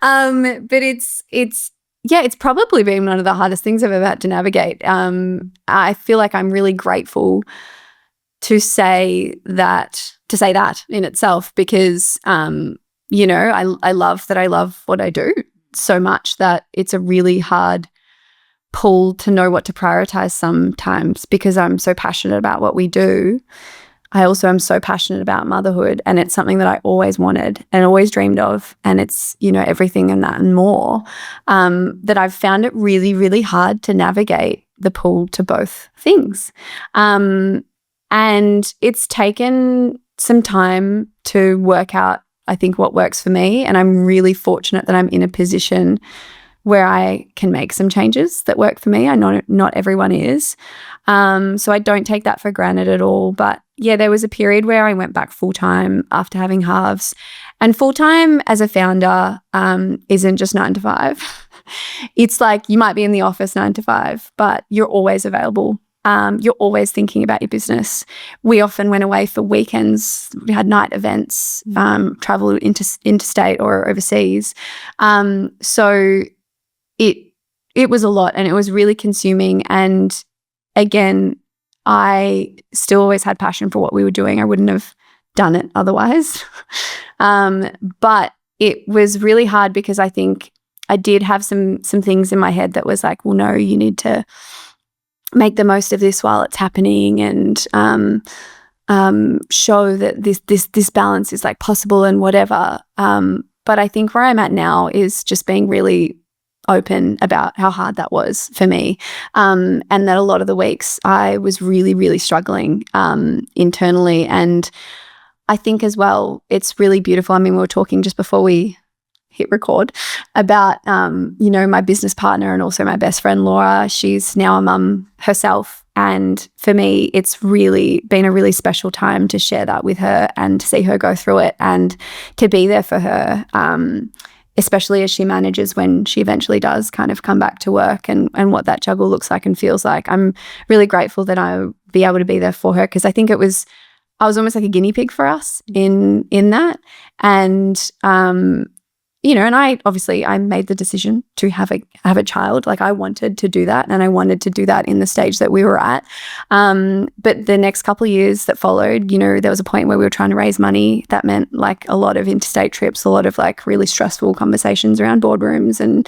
But it's probably been one of the hardest things I've ever had to navigate. I feel like I'm really grateful to say that in itself, because I love what I do so much that it's a really hard pull to know what to prioritize sometimes, because I'm so passionate about what we do. I also am so passionate about motherhood, and it's something that I always wanted and always dreamed of, and it's, everything and that and more, that I've found it really, really hard to navigate the pull to both things. And it's taken some time to work out, I think, what works for me, and I'm really fortunate that I'm in a position where I can make some changes that work for me. I know not everyone is. So I don't take that for granted at all. But yeah, there was a period where I went back full-time after having halves. And full-time as a founder isn't just 9 to 5. It's like you might be in the office 9 to 5, but you're always available. You're always thinking about your business. We often went away for weekends. We had night events, travel interstate or overseas. So it was a lot, and it was really consuming. And again, I still always had passion for what we were doing. I wouldn't have done it otherwise. But it was really hard because I think I did have some things in my head that was like, well, no, you need to make the most of this while it's happening, and show that this balance is like possible and whatever. But I think where I'm at now is just being really open about how hard that was for me, and that a lot of the weeks I was really, really struggling internally. And I think as well, it's really beautiful. I mean, we were talking just before we hit record about, my business partner and also my best friend, Laura. She's now a mum herself. And for me, it's really been a really special time to share that with her and to see her go through it and to be there for her, especially as she manages when she eventually does kind of come back to work, and what that juggle looks like and feels like. I'm really grateful that I'll be able to be there for her, because I think I was almost like a guinea pig for us in that. And and I made the decision to have a child. Like, I wanted to do that, and I wanted to do that in the stage that we were at. But the next couple of years that followed, there was a point where we were trying to raise money. That meant like a lot of interstate trips, a lot of like really stressful conversations around boardrooms, and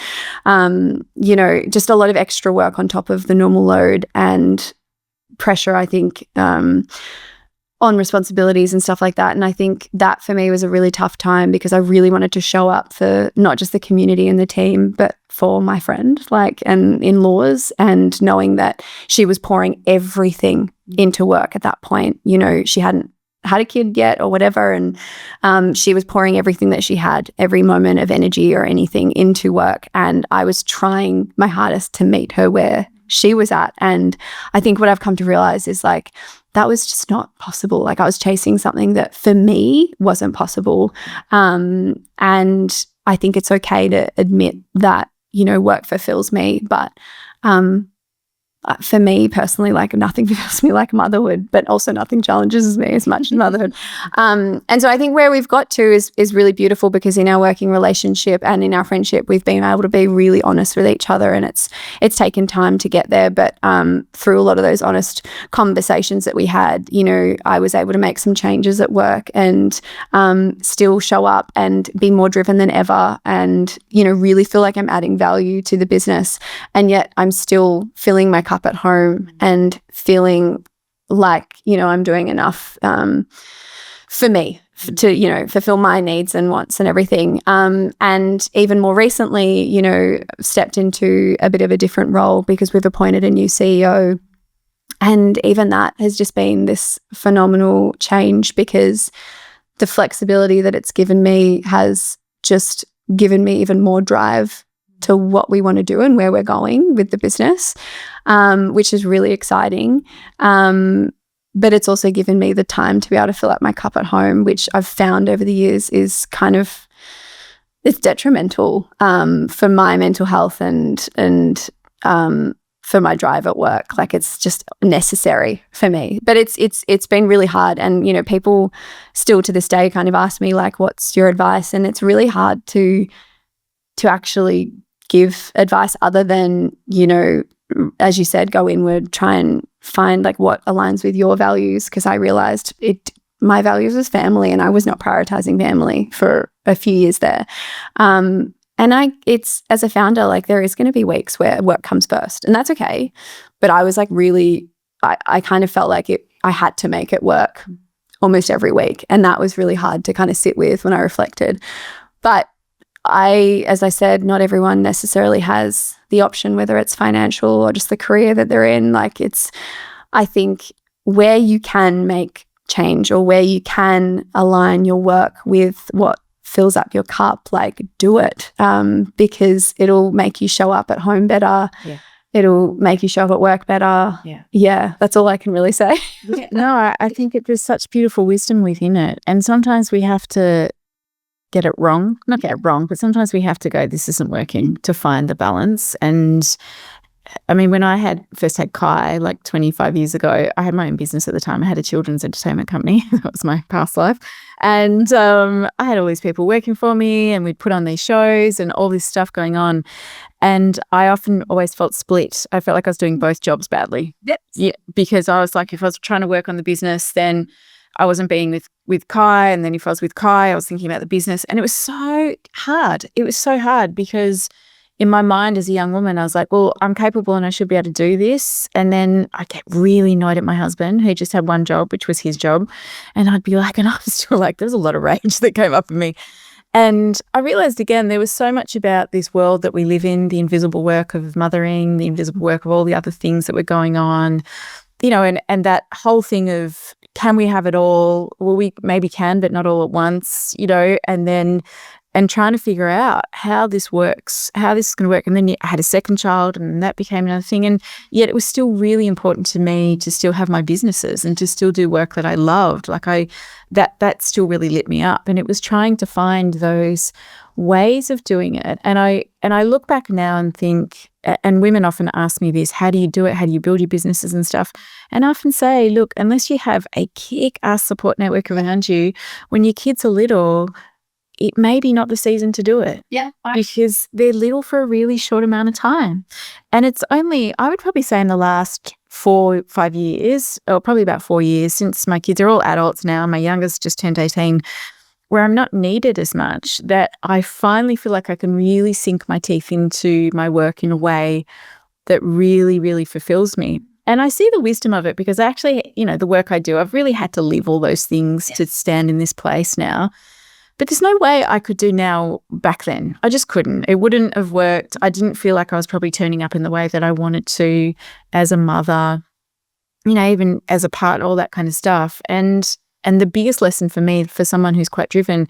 just a lot of extra work on top of the normal load and pressure, I think, on responsibilities and stuff like that. And I think that for me was a really tough time, because I really wanted to show up for not just the community and the team, but for my friend, and in-laws, and knowing that she was pouring everything into work at that point. She hadn't had a kid yet or whatever, and she was pouring everything that she had, every moment of energy or anything, into work. And I was trying my hardest to meet her where she was at. And I think what I've come to realize is that was just not possible. Like, I was chasing something that for me wasn't possible. And I think it's okay to admit that, work fulfills me, but for me personally, like nothing feels me like motherhood, but also nothing challenges me as much as motherhood. And so I think where we've got to is really beautiful, because in our working relationship and in our friendship, we've been able to be really honest with each other, and it's taken time to get there. But through a lot of those honest conversations that we had, you know, I was able to make some changes at work and still show up and be more driven than ever, and, you know, really feel like I'm adding value to the business. And yet I'm still filling my cup at home and feeling like, you know, I'm doing enough for me to, you know, fulfill my needs and wants and everything. And even more recently, you know, stepped into a bit of a different role because we've appointed a new CEO. And even that has just been this phenomenal change, because the flexibility that it's given me has just given me even more drive to what we want to do and where we're going with the business, which is really exciting. But it's also given me the time to be able to fill up my cup at home, which I've found over the years is kind of, it's detrimental for my mental health and for my drive at work. Like, it's just necessary for me. But it's been really hard. And, you know, people still to this day kind of ask me, like, what's your advice? And it's really hard to actually give advice other than, you know, as you said, go inward, try and find like what aligns with your values. Because I realized my values was family, and I was not prioritizing family for a few years there. And it's, as a founder, like, there is going to be weeks where work comes first, and that's okay. But I was like, really, I kind of felt like I had to make it work almost every week. And that was really hard to kind of sit with when I reflected. But as I said, not everyone necessarily has the option, whether it's financial or just the career that they're in. Like, I think where you can make change, or where you can align your work with what fills up your cup, like, do it, because it'll make you show up at home better. Yeah. It'll make you show up at work better. Yeah, that's all I can really say. No, I think there's such beautiful wisdom within it. And sometimes we have to get it wrong, not get it wrong, but sometimes we have to go, this isn't working, to find the balance. And I mean, when I first had Kai, like 25 years ago, I had my own business at the time. I had a children's entertainment company. That was my past life. And I had all these people working for me, and we'd put on these shows and all this stuff going on. And I always felt split. I felt like I was doing both jobs badly. Yep. Yeah, because I was like, if I was trying to work on the business, then I wasn't being with Kai. And then if I was with Kai, I was thinking about the business. And it was so hard. It was so hard because in my mind as a young woman, I was like, well, I'm capable and I should be able to do this. And then I'd get really annoyed at my husband, who just had one job, which was his job. And I'd be like, and I was still like, there's a lot of rage that came up in me. And I realized, again, there was so much about this world that we live in, the invisible work of mothering, the invisible work of all the other things that were going on, you know, and that whole thing of, can we have it all? Well, we maybe can, but not all at once, you know, and trying to figure out how this works, how this is going to work. And then I had a second child, and that became another thing. And yet it was still really important to me to still have my businesses and to still do work that I loved. Like that still really lit me up. And it was trying to find those ways of doing it. And I look back now and think, and women often ask me this, how do you do it? How do you build your businesses and stuff? And I often say, look, unless you have a kick-ass support network around you, when your kids are little, it may be not the season to do it. Yeah. Because they're little for a really short amount of time. And it's only, I would probably say in the last 4-5 years, or probably about 4 years, since my kids are all adults now, my youngest just turned 18, where I'm not needed as much, that I finally feel like I can really sink my teeth into my work in a way that really, really fulfills me. And I see the wisdom of it, because actually, you know, the work I do, I've really had to live all those things to stand in this place now. But there's no way I could do now back then. I just couldn't. It wouldn't have worked. I didn't feel like I was probably turning up in the way that I wanted to as a mother, you know, even as a partner, all that kind of stuff. And the biggest lesson for me, for someone who's quite driven,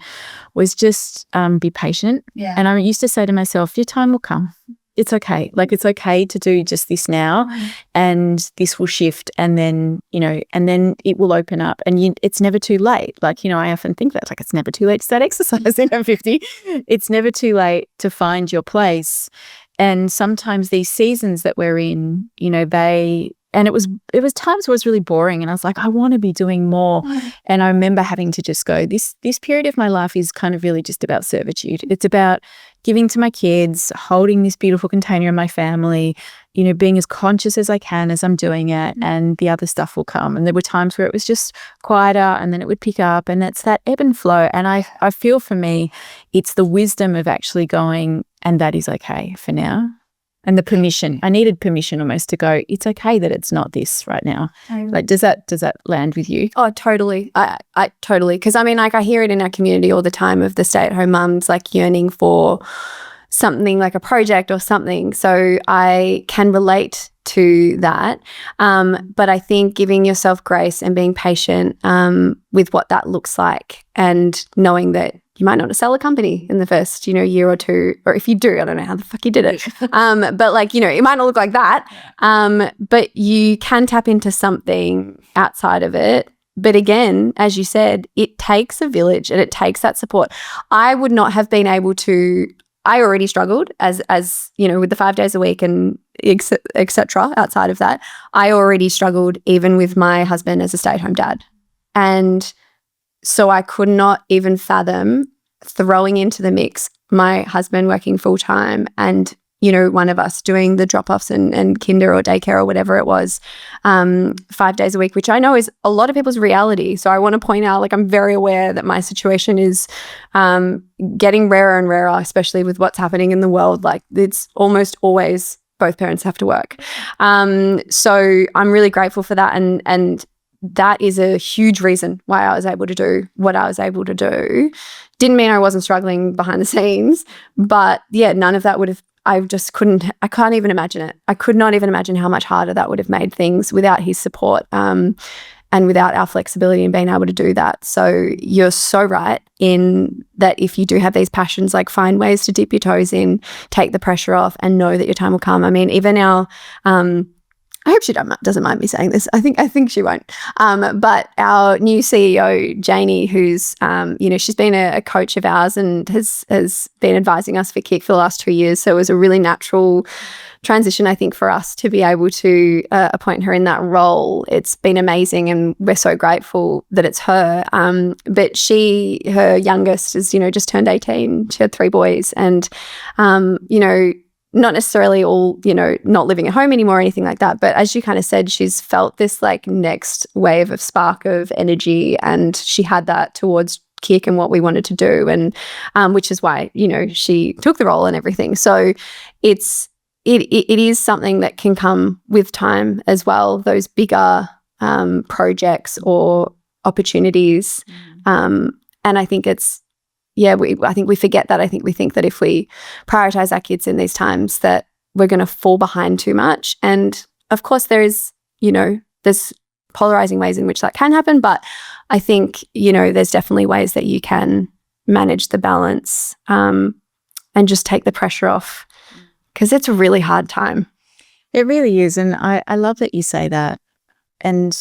was just be patient. Yeah. And I used to say to myself, your time will come. It's okay. Like, it's okay to do just this now, and this will shift, and then, you know, and then it will open up, and it's never too late. Like, you know, I often think that, like, it's never too late to start exercising at 50. It's never too late to find your place. And sometimes these seasons that we're in, you know, and it was times where it was really boring and I was like, I want to be doing more. And I remember having to just go, this period of my life is kind of really just about servitude. It's about giving to my kids, holding this beautiful container in my family, you know, being as conscious as I can as I'm doing it, and the other stuff will come. And there were times where it was just quieter and then it would pick up, and it's that ebb and flow. And I feel for me, it's the wisdom of actually going, and that is okay for now. And the permission, I needed permission almost to go, it's okay that it's not this right now. Like, does that land with you? Oh, totally. I totally. Because I mean, like, I hear it in our community all the time of the stay-at-home mums like yearning for something like a project or something. So I can relate to that. But I think giving yourself grace and being patient with what that looks like, and knowing that you might not sell a company in the first, you know, year or two, or if you do, I don't know how the fuck you did it. But like, you know, it might not look like that. But you can tap into something outside of it. But again, as you said, it takes a village and it takes that support. I would not have been able to, I already struggled as you know, with the 5 days a week and et cetera. Outside of that, I already struggled even with my husband as a stay-at-home dad. And so I could not even fathom throwing into the mix my husband working full-time and, you know, one of us doing the drop-offs and kinder or daycare or whatever it was 5 days a week, which I know is a lot of people's reality. So I want to point out, like, I'm very aware that my situation is getting rarer and rarer, especially with what's happening in the world. Like, it's almost always both parents have to work. So I'm really grateful for that. And that is a huge reason why I was able to do what I was able to do. Didn't mean I wasn't struggling behind the scenes, but yeah, none of that would have, I can't even imagine it. I could not even imagine how much harder that would have made things without his support and without our flexibility and being able to do that. So you're so right in that if you do have these passions, like, find ways to dip your toes in, take the pressure off, and know that your time will come. I mean, even our I hope she doesn't mind me saying this. I think she won't. But our new CEO, Janie, who's you know, she's been a coach of ours and has been advising us for Kick for the last 2 years. So it was a really natural transition, I think, for us to be able to appoint her in that role. It's been amazing, and we're so grateful that it's her. But her youngest is, you know, just turned 18. She had 3 boys, and you know, not necessarily all, you know, not living at home anymore or anything like that. But as you kind of said, she's felt this like next wave of spark of energy, and she had that towards Kick and what we wanted to do. And which is why, you know, she took the role and everything. So it is something that can come with time as well, those bigger projects or opportunities. And I think I think we forget that. I think we think that if we prioritize our kids in these times that we're going to fall behind too much. And of course there's polarizing ways in which that can happen. But I think, you know, there's definitely ways that you can manage the balance and just take the pressure off, because it's a really hard time. It really is. And I love that you say that. And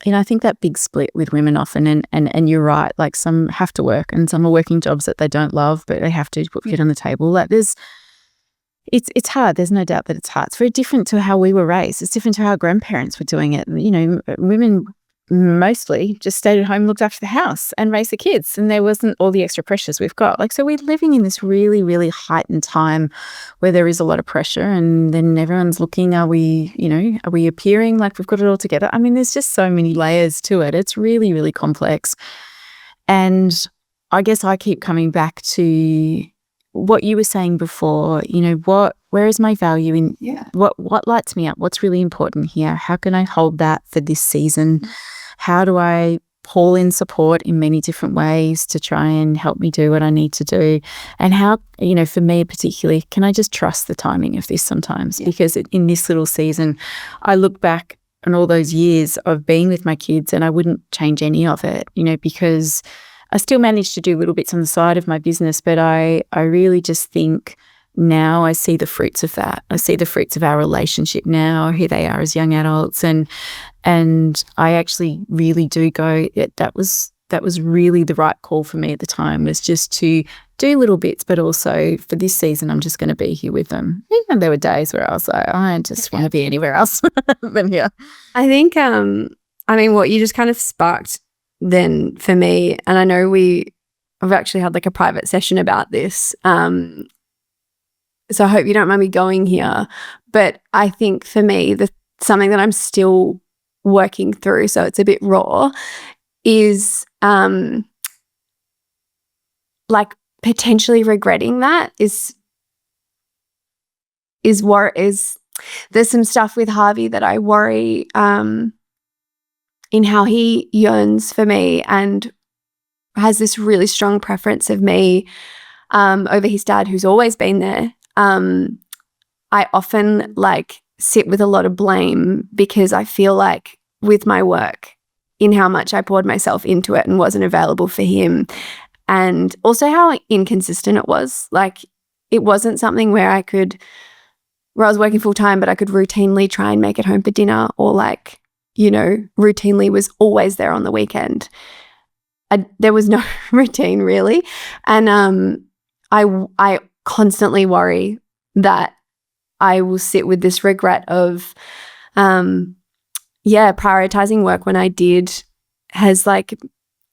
you know, I think that big split with women often, and you're right, like, some have to work and some are working jobs that they don't love, but they have to put food on the table. Like, it's hard. There's no doubt that it's hard. It's very different to how we were raised. It's different to how our grandparents were doing it. You know, women mostly just stayed at home, looked after the house and raised the kids, and there wasn't all the extra pressures we've got. Like, so we're living in this really, really heightened time where there is a lot of pressure, and then everyone's looking, are we appearing like we've got it all together? I mean, there's just so many layers to it. It's really, really complex. And I guess I keep coming back to what you were saying before, you know, where is my value in what lights me up? What's really important here? How can I hold that for this season? How do I pull in support in many different ways to try and help me do what I need to do? And how, you know, for me particularly, can I just trust the timing of this sometimes? Because in this little season, I look back on all those years of being with my kids and I wouldn't change any of it, you know, because I still managed to do little bits on the side of my business, but I really just think now I see the fruits of that. I see the fruits of our relationship now, who they are as young adults, and I actually really do go, that was really the right call for me at the time, was just to do little bits, but also for this season, I'm just going to be here with them. Even there were days where I was like, I just want to be anywhere else than here. I think, what you just kind of sparked then for me, and I know I've actually had like a private session about this. So I hope you don't mind me going here. But I think for me, something that I'm still working through, so it's a bit raw, is like potentially regretting that is there's some stuff with Harvey that I worry in how he yearns for me and has this really strong preference of me over his dad, who's always been there. I often like sit with a lot of blame because I feel like with my work, in how much I poured myself into it and wasn't available for him, and also how inconsistent it was. Like, it wasn't something where I was working full time, but I could routinely try and make it home for dinner, or like, routinely was always there on the weekend. There was no routine really. And I constantly worry that I will sit with this regret of prioritizing work when I did has like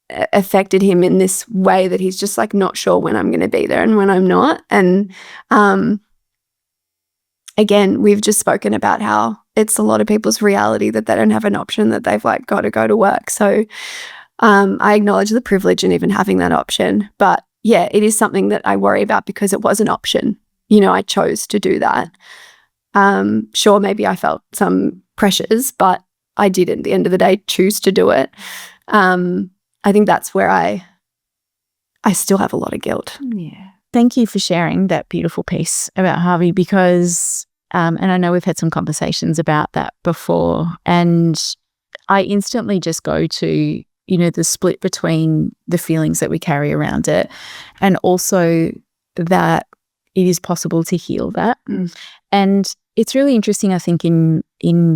affected him in this way that he's just like not sure when I'm going to be there and when I'm not. And again, we've just spoken about how it's a lot of people's reality that they don't have an option, that they've like got to go to work. So I acknowledge the privilege in even having that option. But yeah, it is something that I worry about because it was an option. I chose to do that. Sure, maybe I felt some pressures, but I did at the end of the day choose to do it. I think that's where I still have a lot of guilt. Yeah. Thank you for sharing that beautiful piece about Harvey, because, and I know we've had some conversations about that before, and I instantly just go to, the split between the feelings that we carry around it, and also that it is possible to heal that. And it's really interesting, I think, in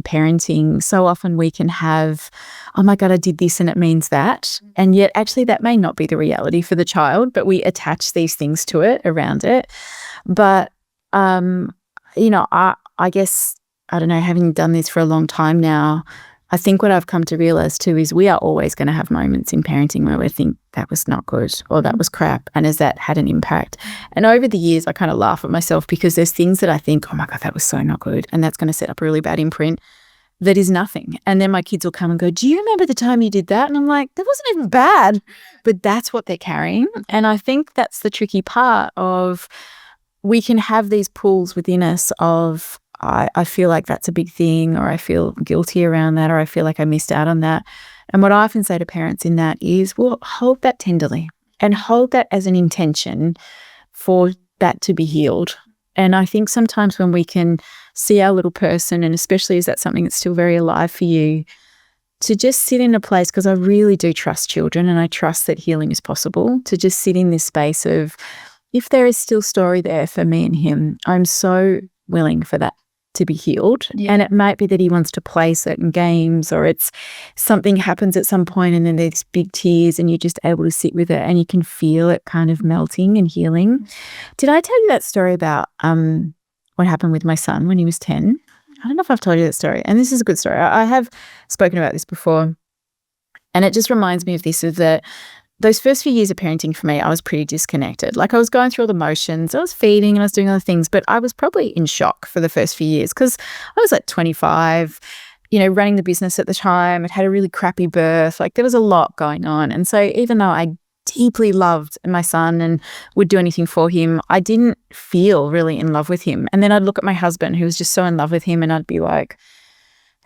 parenting, so often we can have, oh my God, I did this and it means that. And yet actually that may not be the reality for the child, but we attach these things to it, around it. But, I guess, I don't know, having done this for a long time now, I think what I've come to realize too is we are always going to have moments in parenting where we think that was not good or that was crap, and has that had an impact? And over the years, I kind of laugh at myself because there's things that I think, oh my God, that was so not good, and that's going to set up a really bad imprint that is nothing. And then my kids will come and go, do you remember the time you did that? And I'm like, that wasn't even bad, but that's what they're carrying. And I think that's the tricky part of, we can have these pulls within us of, I feel like that's a big thing, or I feel guilty around that, or I feel like I missed out on that. And what I often say to parents in that is, well, hold that tenderly and hold that as an intention for that to be healed. And I think sometimes when we can see our little person, and especially is that something that's still very alive for you, to just sit in a place, because I really do trust children and I trust that healing is possible, to just sit in this space of, if there is still story there for me and him, I'm so willing for that to be healed. Yeah. And it might be that he wants to play certain games, or it's something happens at some point and then there's big tears and you're just able to sit with it and you can feel it kind of melting and healing. Did I tell you that story about what happened with my son when he was 10? I don't know if I've told you that story, and this is a good story. I have spoken about this before, and it just reminds me of this, of that those first few years of parenting for me, I was pretty disconnected. Like, I was going through all the motions. I was feeding and I was doing other things, but I was probably in shock for the first few years because I was like 25, running the business at the time. I'd had a really crappy birth. Like, there was a lot going on. And so even though I deeply loved my son and would do anything for him, I didn't feel really in love with him. And then I'd look at my husband who was just so in love with him, and I'd be like,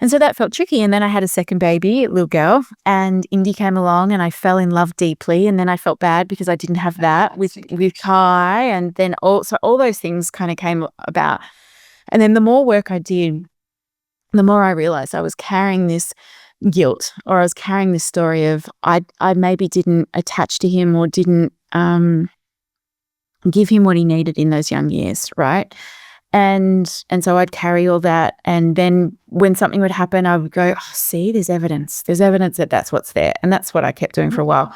and so that felt tricky. And then I had a second baby, a little girl, and Indy came along and I fell in love deeply. And then I felt bad because I didn't have that with Kai. And then all those things kind of came about. And then the more work I did, the more I realized I was carrying this guilt, or I was carrying this story of I maybe didn't attach to him, or didn't give him what he needed in those young years, right? And so I'd carry all that. And then when something would happen, I would go, oh, see, there's evidence. There's evidence that that's what's there. And that's what I kept doing for a while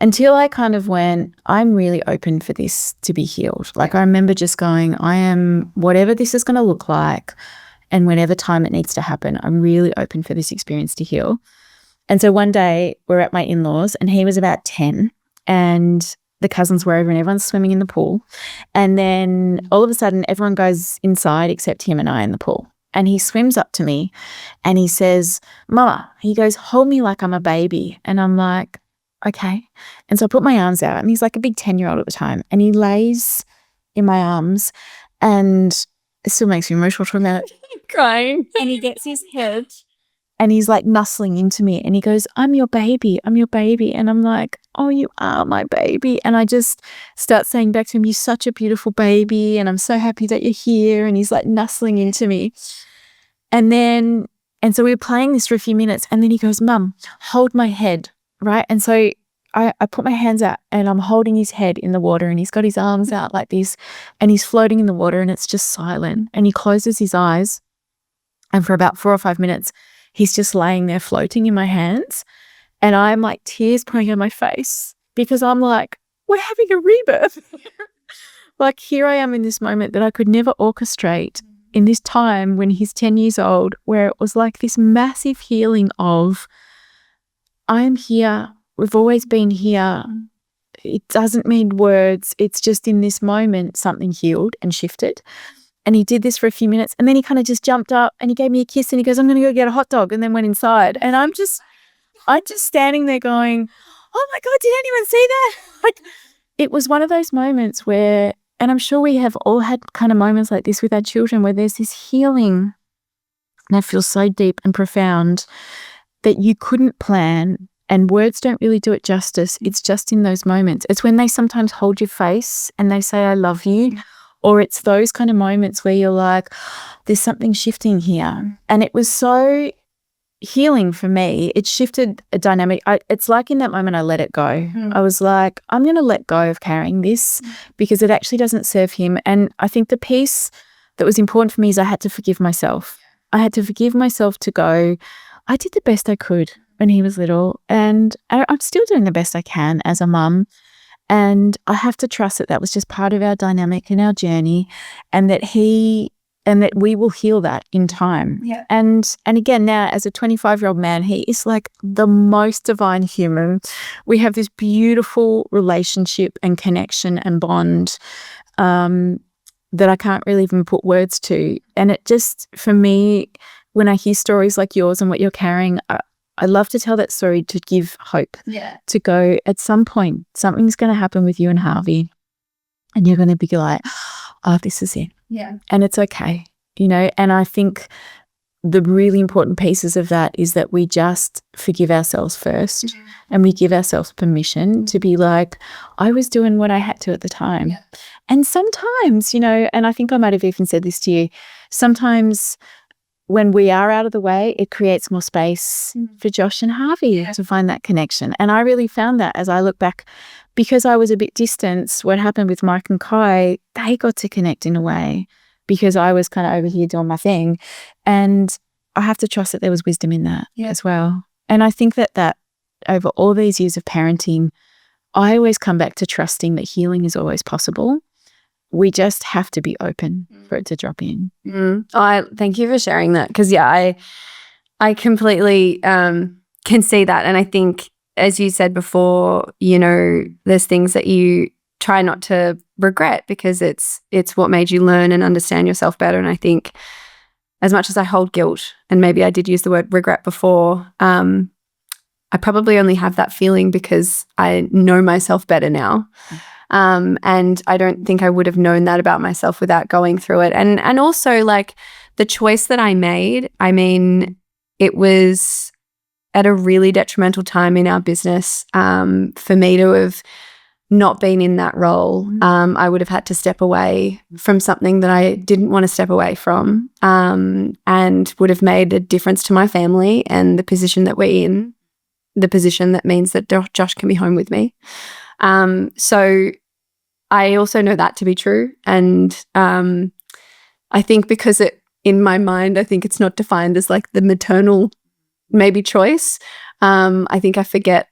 until I kind of went, I'm really open for this to be healed. Like I remember just going, I am, whatever this is going to look like and whenever time it needs to happen, I'm really open for this experience to heal. And so one day we're at my in-laws and he was about 10 and the cousins were over and everyone's swimming in the pool. And then all of a sudden everyone goes inside except him and I in the pool. And he swims up to me and he says, Mama, he goes, hold me like I'm a baby. And I'm like, okay. And so I put my arms out and he's like a big 10-year-old at the time. And he lays in my arms and it still makes me emotional talking about it. Crying. And he gets his head and he's like nuzzling into me and he goes, I'm your baby. I'm your baby. And I'm like, oh, you are my baby. And I just start saying back to him, you're such a beautiful baby. And I'm so happy that you're here. And he's like nuzzling into me. And so we were playing this for a few minutes and then he goes, Mum, hold my head. Right. And so I put my hands out and I'm holding his head in the water and he's got his arms out like this and he's floating in the water and it's just silent. And he closes his eyes and for about 4 or 5 minutes, he's just laying there floating in my hands. And I'm like tears pouring on my face because I'm like, we're having a rebirth. Like here I am in this moment that I could never orchestrate in this time when he's 10 years old, where it was like this massive healing of, I am here. We've always been here. It doesn't mean words. It's just in this moment, something healed and shifted. And he did this for a few minutes and then he kind of just jumped up and he gave me a kiss and he goes, I'm going to go get a hot dog, and then went inside. And I'm just standing there going, oh my God, did anyone see that? Like it was one of those moments where, and I'm sure we have all had kind of moments like this with our children where there's this healing that feels so deep and profound that you couldn't plan, and words don't really do it justice. It's just in those moments. It's when they sometimes hold your face and they say, I love you. Or it's those kind of moments where you're like, there's something shifting here. And it was so healing for me. It shifted a dynamic. It's like in that moment I let it go. I was like, I'm going to let go of carrying this because it actually doesn't serve him. And I think the piece that was important for me is I had to forgive myself. I had to forgive myself to go, I did the best I could when he was little and I'm still doing the best I can as a mum. And I have to trust that that was just part of our dynamic in our journey and that we will heal that in time. Yeah. And again, now as a 25-year-old man, he is like the most divine human. We have this beautiful relationship and connection and bond that I can't really even put words to. And it just, for me, when I hear stories like yours and what you're carrying, I love to tell that story to give hope. Yeah. To go, at some point, something's going to happen with you and Harvey and you're going to be like, oh, this is it. Yeah. And it's okay, you know. And I think the really important pieces of that is that we just forgive ourselves first and we give ourselves permission to be like, I was doing what I had to at the time. Yeah. And sometimes, you know, and I think I might have even said this to you, sometimes when we are out of the way, it creates more space for Josh and Harvey to find that connection. And I really found that as I look back, because I was a bit distant, what happened with Mike and Kai, they got to connect in a way because I was kind of over here doing my thing. And I have to trust that there was wisdom in that as well. And I think that over all these years of parenting, I always come back to trusting that healing is always possible. We just have to be open for it to drop in. I thank you for sharing that because, I completely can see that. And I think, as you said before, you know, there's things that you try not to regret because it's what made you learn and understand yourself better. And I think as much as I hold guilt, and maybe I did use the word regret before, I probably only have that feeling because I know myself better now. And I don't think I would have known that about myself without going through it. And also like the choice that I made, I mean, it was at a really detrimental time in our business for me to have not been in that role. I would have had to step away from something that I didn't want to step away from and would have made a difference to my family and the position that we're in, the position that means that Josh can be home with me. So I also know that to be true. And I think because in my mind, I think it's not defined as like the maternal maybe choice. I think I forget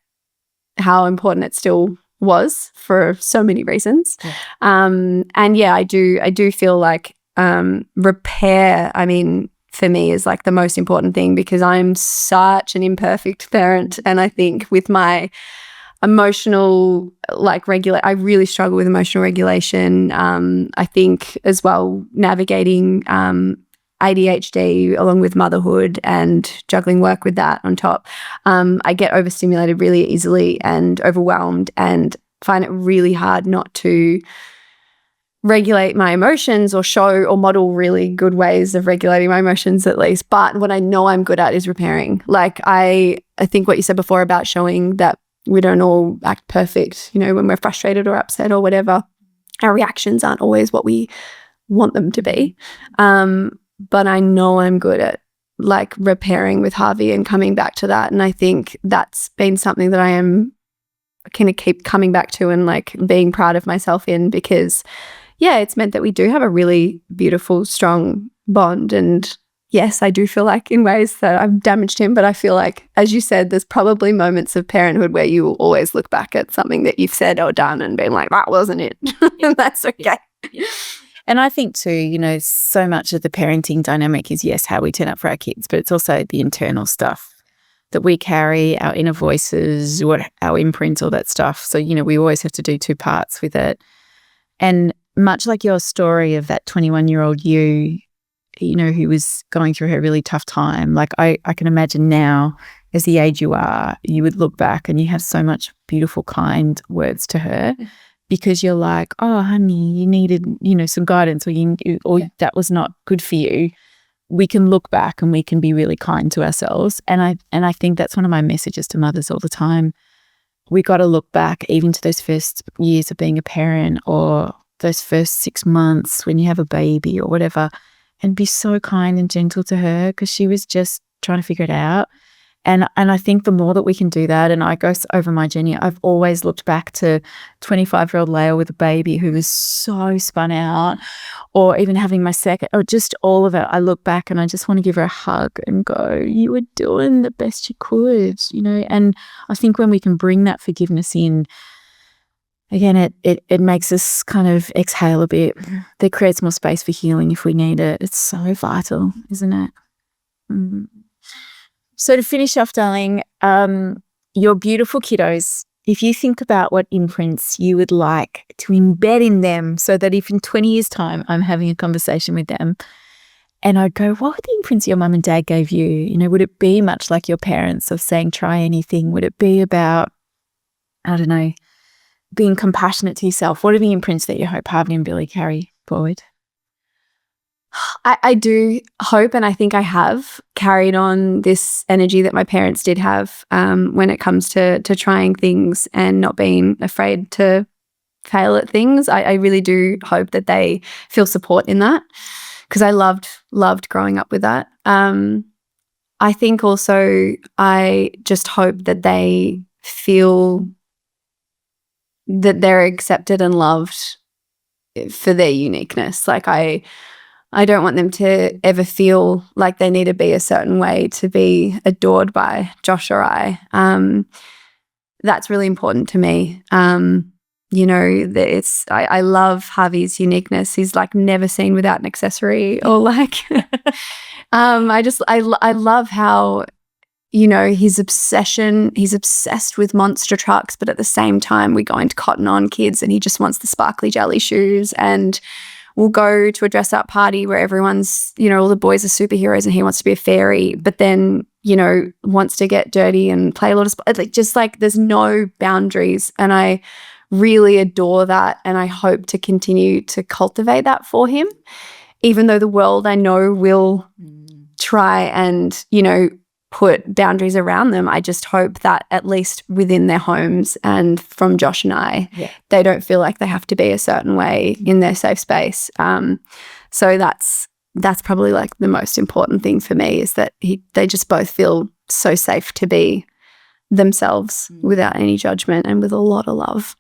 how important it still was for so many reasons. Yeah. And yeah, I do feel like repair, I mean, for me is like the most important thing, because I'm such an imperfect parent. And I think with my emotional I really struggle with emotional regulation. I think as well, navigating ADHD along with motherhood and juggling work with that on top. I get overstimulated really easily and overwhelmed, and find it really hard not to regulate my emotions or show or model really good ways of regulating my emotions, at least. But what I know I'm good at is repairing. Like I think what you said before about showing that we don't all act perfect, you know, when we're frustrated or upset or whatever, our reactions aren't always what we want them to be. But I know I'm good at like repairing with Harvey and coming back to that. And I think that's been something that I am kind of keep coming back to and like being proud of myself in, because yeah, it's meant that we do have a really beautiful, strong bond. And yes, I do feel like in ways that I've damaged him, but I feel like, as you said, there's probably moments of parenthood where you will always look back at something that you've said or done and been like, that wasn't it. And that's okay. Yeah. And I think too, you know, so much of the parenting dynamic is, yes, how we turn up for our kids, but it's also the internal stuff that we carry, our inner voices, our imprints, all that stuff. So, you know, we always have to do two parts with it. And much like your story of that 21-year-old you know, who was going through a really tough time, like I can imagine now, as the age you are, you would look back and you have so much beautiful, kind words to her, because you're like, oh, honey, you needed, you know, some guidance, or that was not good for you. We can look back and we can be really kind to ourselves. And I think that's one of my messages to mothers all the time. We got to look back even to those first years of being a parent, or those first 6 months when you have a baby or whatever, and be so kind and gentle to her, because she was just trying to figure it out. And I think the more that we can do that, and I go over my journey, I've always looked back to 25-year-old Lael with a baby who was so spun out, or even having my second, or just all of it. I look back and I just want to give her a hug and go, you were doing the best you could, you know. And I think when we can bring that forgiveness in, again, it makes us kind of exhale a bit. It creates more space for healing if we need it. It's so vital, isn't it? Mm. So to finish off, darling, your beautiful kiddos, if you think about what imprints you would like to embed in them, so that if in 20 years' time I'm having a conversation with them and I'd go, what were the imprints your mum and dad gave you? You know, would it be much like your parents of saying, try anything? Would it be about, I don't know, being compassionate to yourself? What are the imprints that you hope Harvey and Billy carry forward? I do hope, and I think I have carried on this energy that my parents did have when it comes to trying things and not being afraid to fail at things. I really do hope that they feel support in that, because I loved growing up with that. I think also I just hope that they feel that they're accepted and loved for their uniqueness. Like I don't want them to ever feel like they need to be a certain way to be adored by Josh or I. That's really important to me. You know, I love Harvey's uniqueness. He's like never seen without an accessory, or like, I love how, you know, he's obsessed with monster trucks, but at the same time we go into Cotton On Kids and he just wants the sparkly jelly shoes, and we'll go to a dress-up party where everyone's, you know, all the boys are superheroes and he wants to be a fairy, but then, you know, wants to get dirty and play a lot of just like there's no boundaries. And I really adore that, and I hope to continue to cultivate that for him, even though the world I know will try and, you know, put boundaries around them. I just hope that at least within their homes and from Josh and I, they don't feel like they have to be a certain way in their safe space. So that's probably like the most important thing for me, is that they just both feel so safe to be themselves without any judgment and with a lot of love.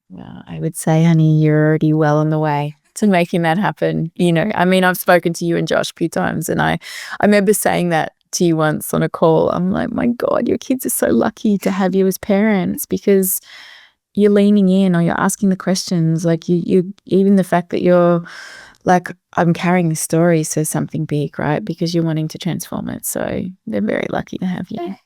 Well, I would say, honey, you're already well on the way to making that happen. You know, I mean, I've spoken to you and Josh a few times, and I remember saying that to you once on a call. I'm like, my God, your kids are so lucky to have you as parents, because you're leaning in, or you're asking the questions. Like you even the fact that you're like, I'm carrying this story says something big, right? Because you're wanting to transform it. So they're very lucky to have you.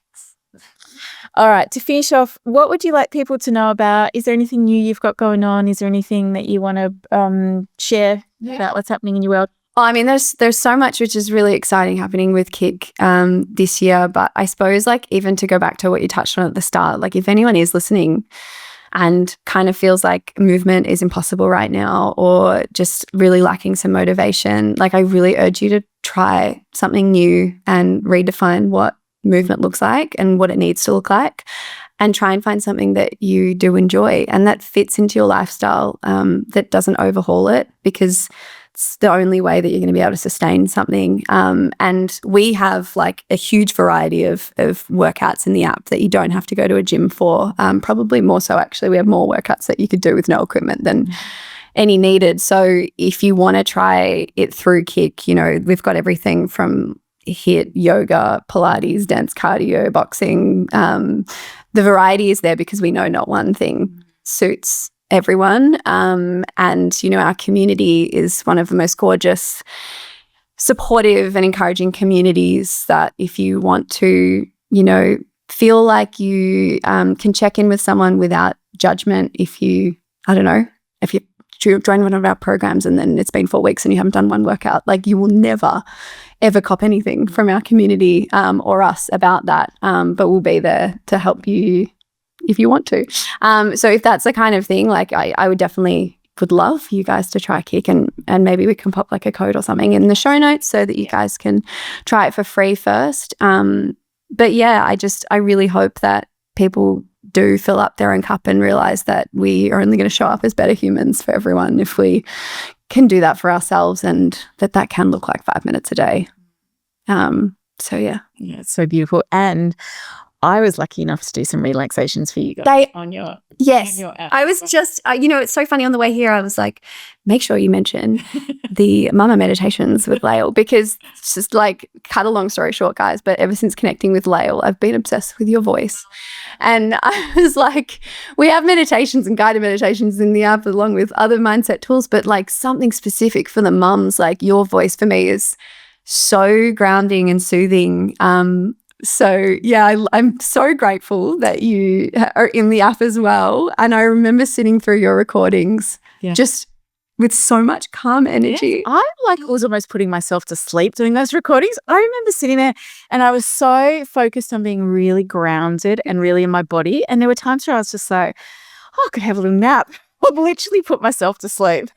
All right, to finish off, what would you like people to know about? Is there anything new you've got going on? Is there anything that you want to share about what's happening in your world? I mean, there's so much which is really exciting happening with Kick this year. But I suppose, like, even to go back to what you touched on at the start, like, if anyone is listening and kind of feels like movement is impossible right now, or just really lacking some motivation, like, I really urge you to try something new and redefine what movement looks like and what it needs to look like, and try and find something that you do enjoy and that fits into your lifestyle, that doesn't overhaul it, because it's the only way that you're going to be able to sustain something. And we have like a huge variety of workouts in the app that you don't have to go to a gym for. Probably more so, actually. We have more workouts that you could do with no equipment than any needed. So if you want to try it through Kick, you know, we've got everything from HIIT, yoga, Pilates, dance, cardio, boxing. The variety is there because we know not one thing suits everyone. And, you know, our community is one of the most gorgeous, supportive and encouraging communities that if you want to, you know, feel like you can check in with someone without judgment, if you, I don't know, if you join one of our programs and then it's been 4 weeks and you haven't done one workout, like, you will never, ever cop anything from our community or us about that. But we'll be there to help you if you want to. So if that's the kind of thing, like, I would love you guys to try Kick, and maybe we can pop like a code or something in the show notes so that you guys can try it for free first. But yeah, I really hope that people do fill up their own cup and realize that we are only going to show up as better humans for everyone if we can do that for ourselves, and that can look like 5 minutes a day. So yeah, it's so beautiful. And I was lucky enough to do some relaxations for you guys on your app. I was just, you know, it's so funny on the way here, I was like, make sure you mention the mama meditations with Lael, because it's just like, cut a long story short, guys, but ever since connecting with Lael, I've been obsessed with your voice. And I was like, we have meditations and guided meditations in the app along with other mindset tools, but like something specific for the mums, like your voice for me is so grounding and soothing. So yeah, I'm so grateful that you are in the app as well. And I remember sitting through your recordings just with so much calm energy. I was almost putting myself to sleep doing those recordings. I remember sitting there and I was so focused on being really grounded and really in my body. And there were times where I was just like, oh, I could have a little nap. I'd literally put myself to sleep.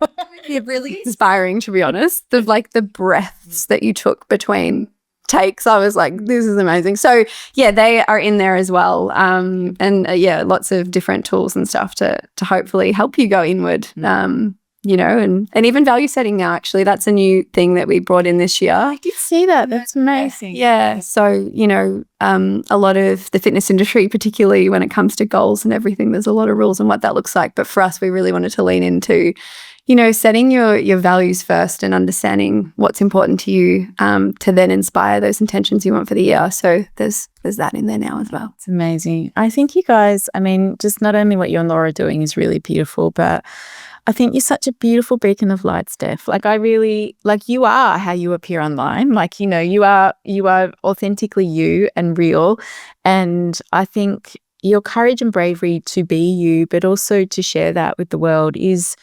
Yeah, really inspiring, to be honest. The breaths that you took between takes, I was like, this is amazing. So yeah, they are in there as well. Yeah, lots of different tools and stuff to hopefully help you go inward. You know, and even value setting now, actually, that's a new thing that we brought in this year. I did see that. That's amazing. Yeah. So, you know, a lot of the fitness industry, particularly when it comes to goals and everything, there's a lot of rules on what that looks like. But for us, we really wanted to lean into, you know, setting your values first and understanding what's important to you, to then inspire those intentions you want for the year. So there's that in there now as well. It's amazing. I think you guys, I mean, just not only what you and Laura are doing is really beautiful, but I think you're such a beautiful beacon of light, Steph. Like, I really, like, you are how you appear online. Like, you know, you are authentically you and real. And I think your courage and bravery to be you, but also to share that with the world is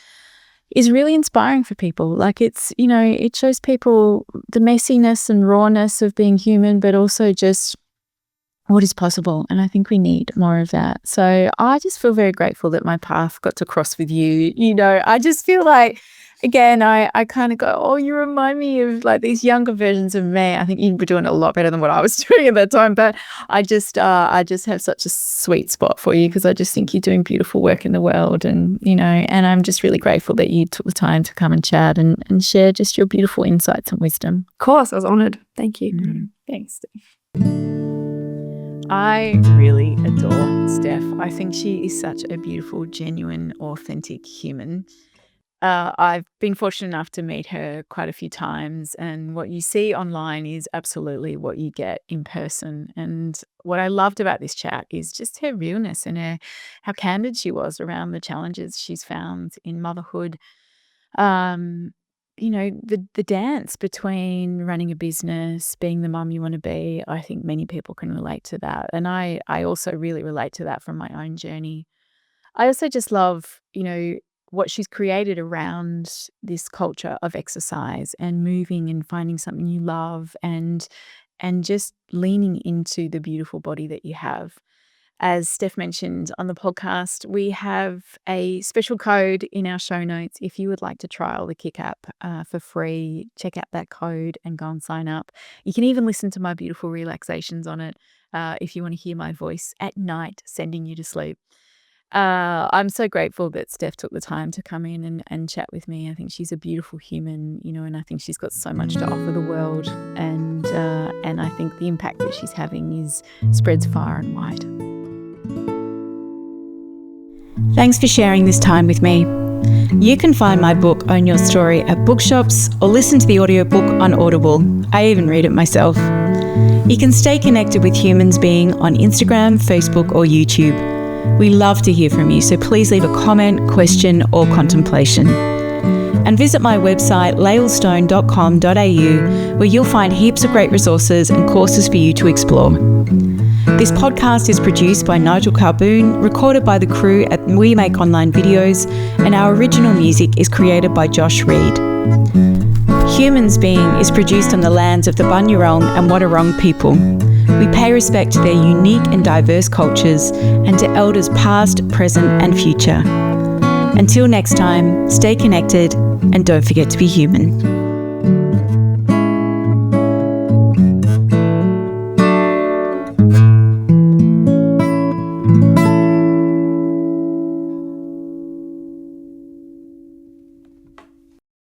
really inspiring for people. Like, it's, you know, it shows people the messiness and rawness of being human, but also just what is possible. And I think we need more of that. So I just feel very grateful that my path got to cross with you. You know, I just feel like, again, I kind of go, oh, you remind me of like these younger versions of me. I think you were doing a lot better than what I was doing at that time. But I just have such a sweet spot for you, because I just think you're doing beautiful work in the world. And, you know, and I'm just really grateful that you took the time to come and chat and share just your beautiful insights and wisdom. Of course, I was honoured. Thank you. Thanks, Steph. I really adore Steph. I think she is such a beautiful, genuine, authentic human. I've been fortunate enough to meet her quite a few times, and what you see online is absolutely what you get in person. And what I loved about this chat is just her realness and how candid she was around the challenges she's found in motherhood. The dance between running a business, being the mum you want to be. I think many people can relate to that, and I also really relate to that from my own journey. I also just love, what she's created around this culture of exercise and moving and finding something you love and just leaning into the beautiful body that you have. As Steph mentioned on the podcast, we have a special code in our show notes. If you would like to trial the Kick app for free, check out that code and go and sign up. You can even listen to my beautiful relaxations on it if you want to hear my voice at night sending you to sleep. I'm so grateful that Steph took the time to come in and chat with me. I think she's a beautiful human, and I think she's got so much to offer the world. And I think the impact that she's having spreads far and wide. Thanks for sharing this time with me. You can find my book, Own Your Story, at bookshops or listen to the audiobook on Audible. I even read it myself. You can stay connected with Humans Being on Instagram, Facebook or YouTube. We love to hear from you, so please leave a comment, question or contemplation. And visit my website laelstone.com.au, where you'll find heaps of great resources and courses for you to explore. This podcast is produced by Nigel Carboon, recorded by the crew at We Make Online Videos, and our original music is created by Josh Reed. Humans Being is produced on the lands of the Bunurong and Wadawurrung people. We pay respect to their unique and diverse cultures and to elders past, present and future. Until next time, stay connected and don't forget to be human.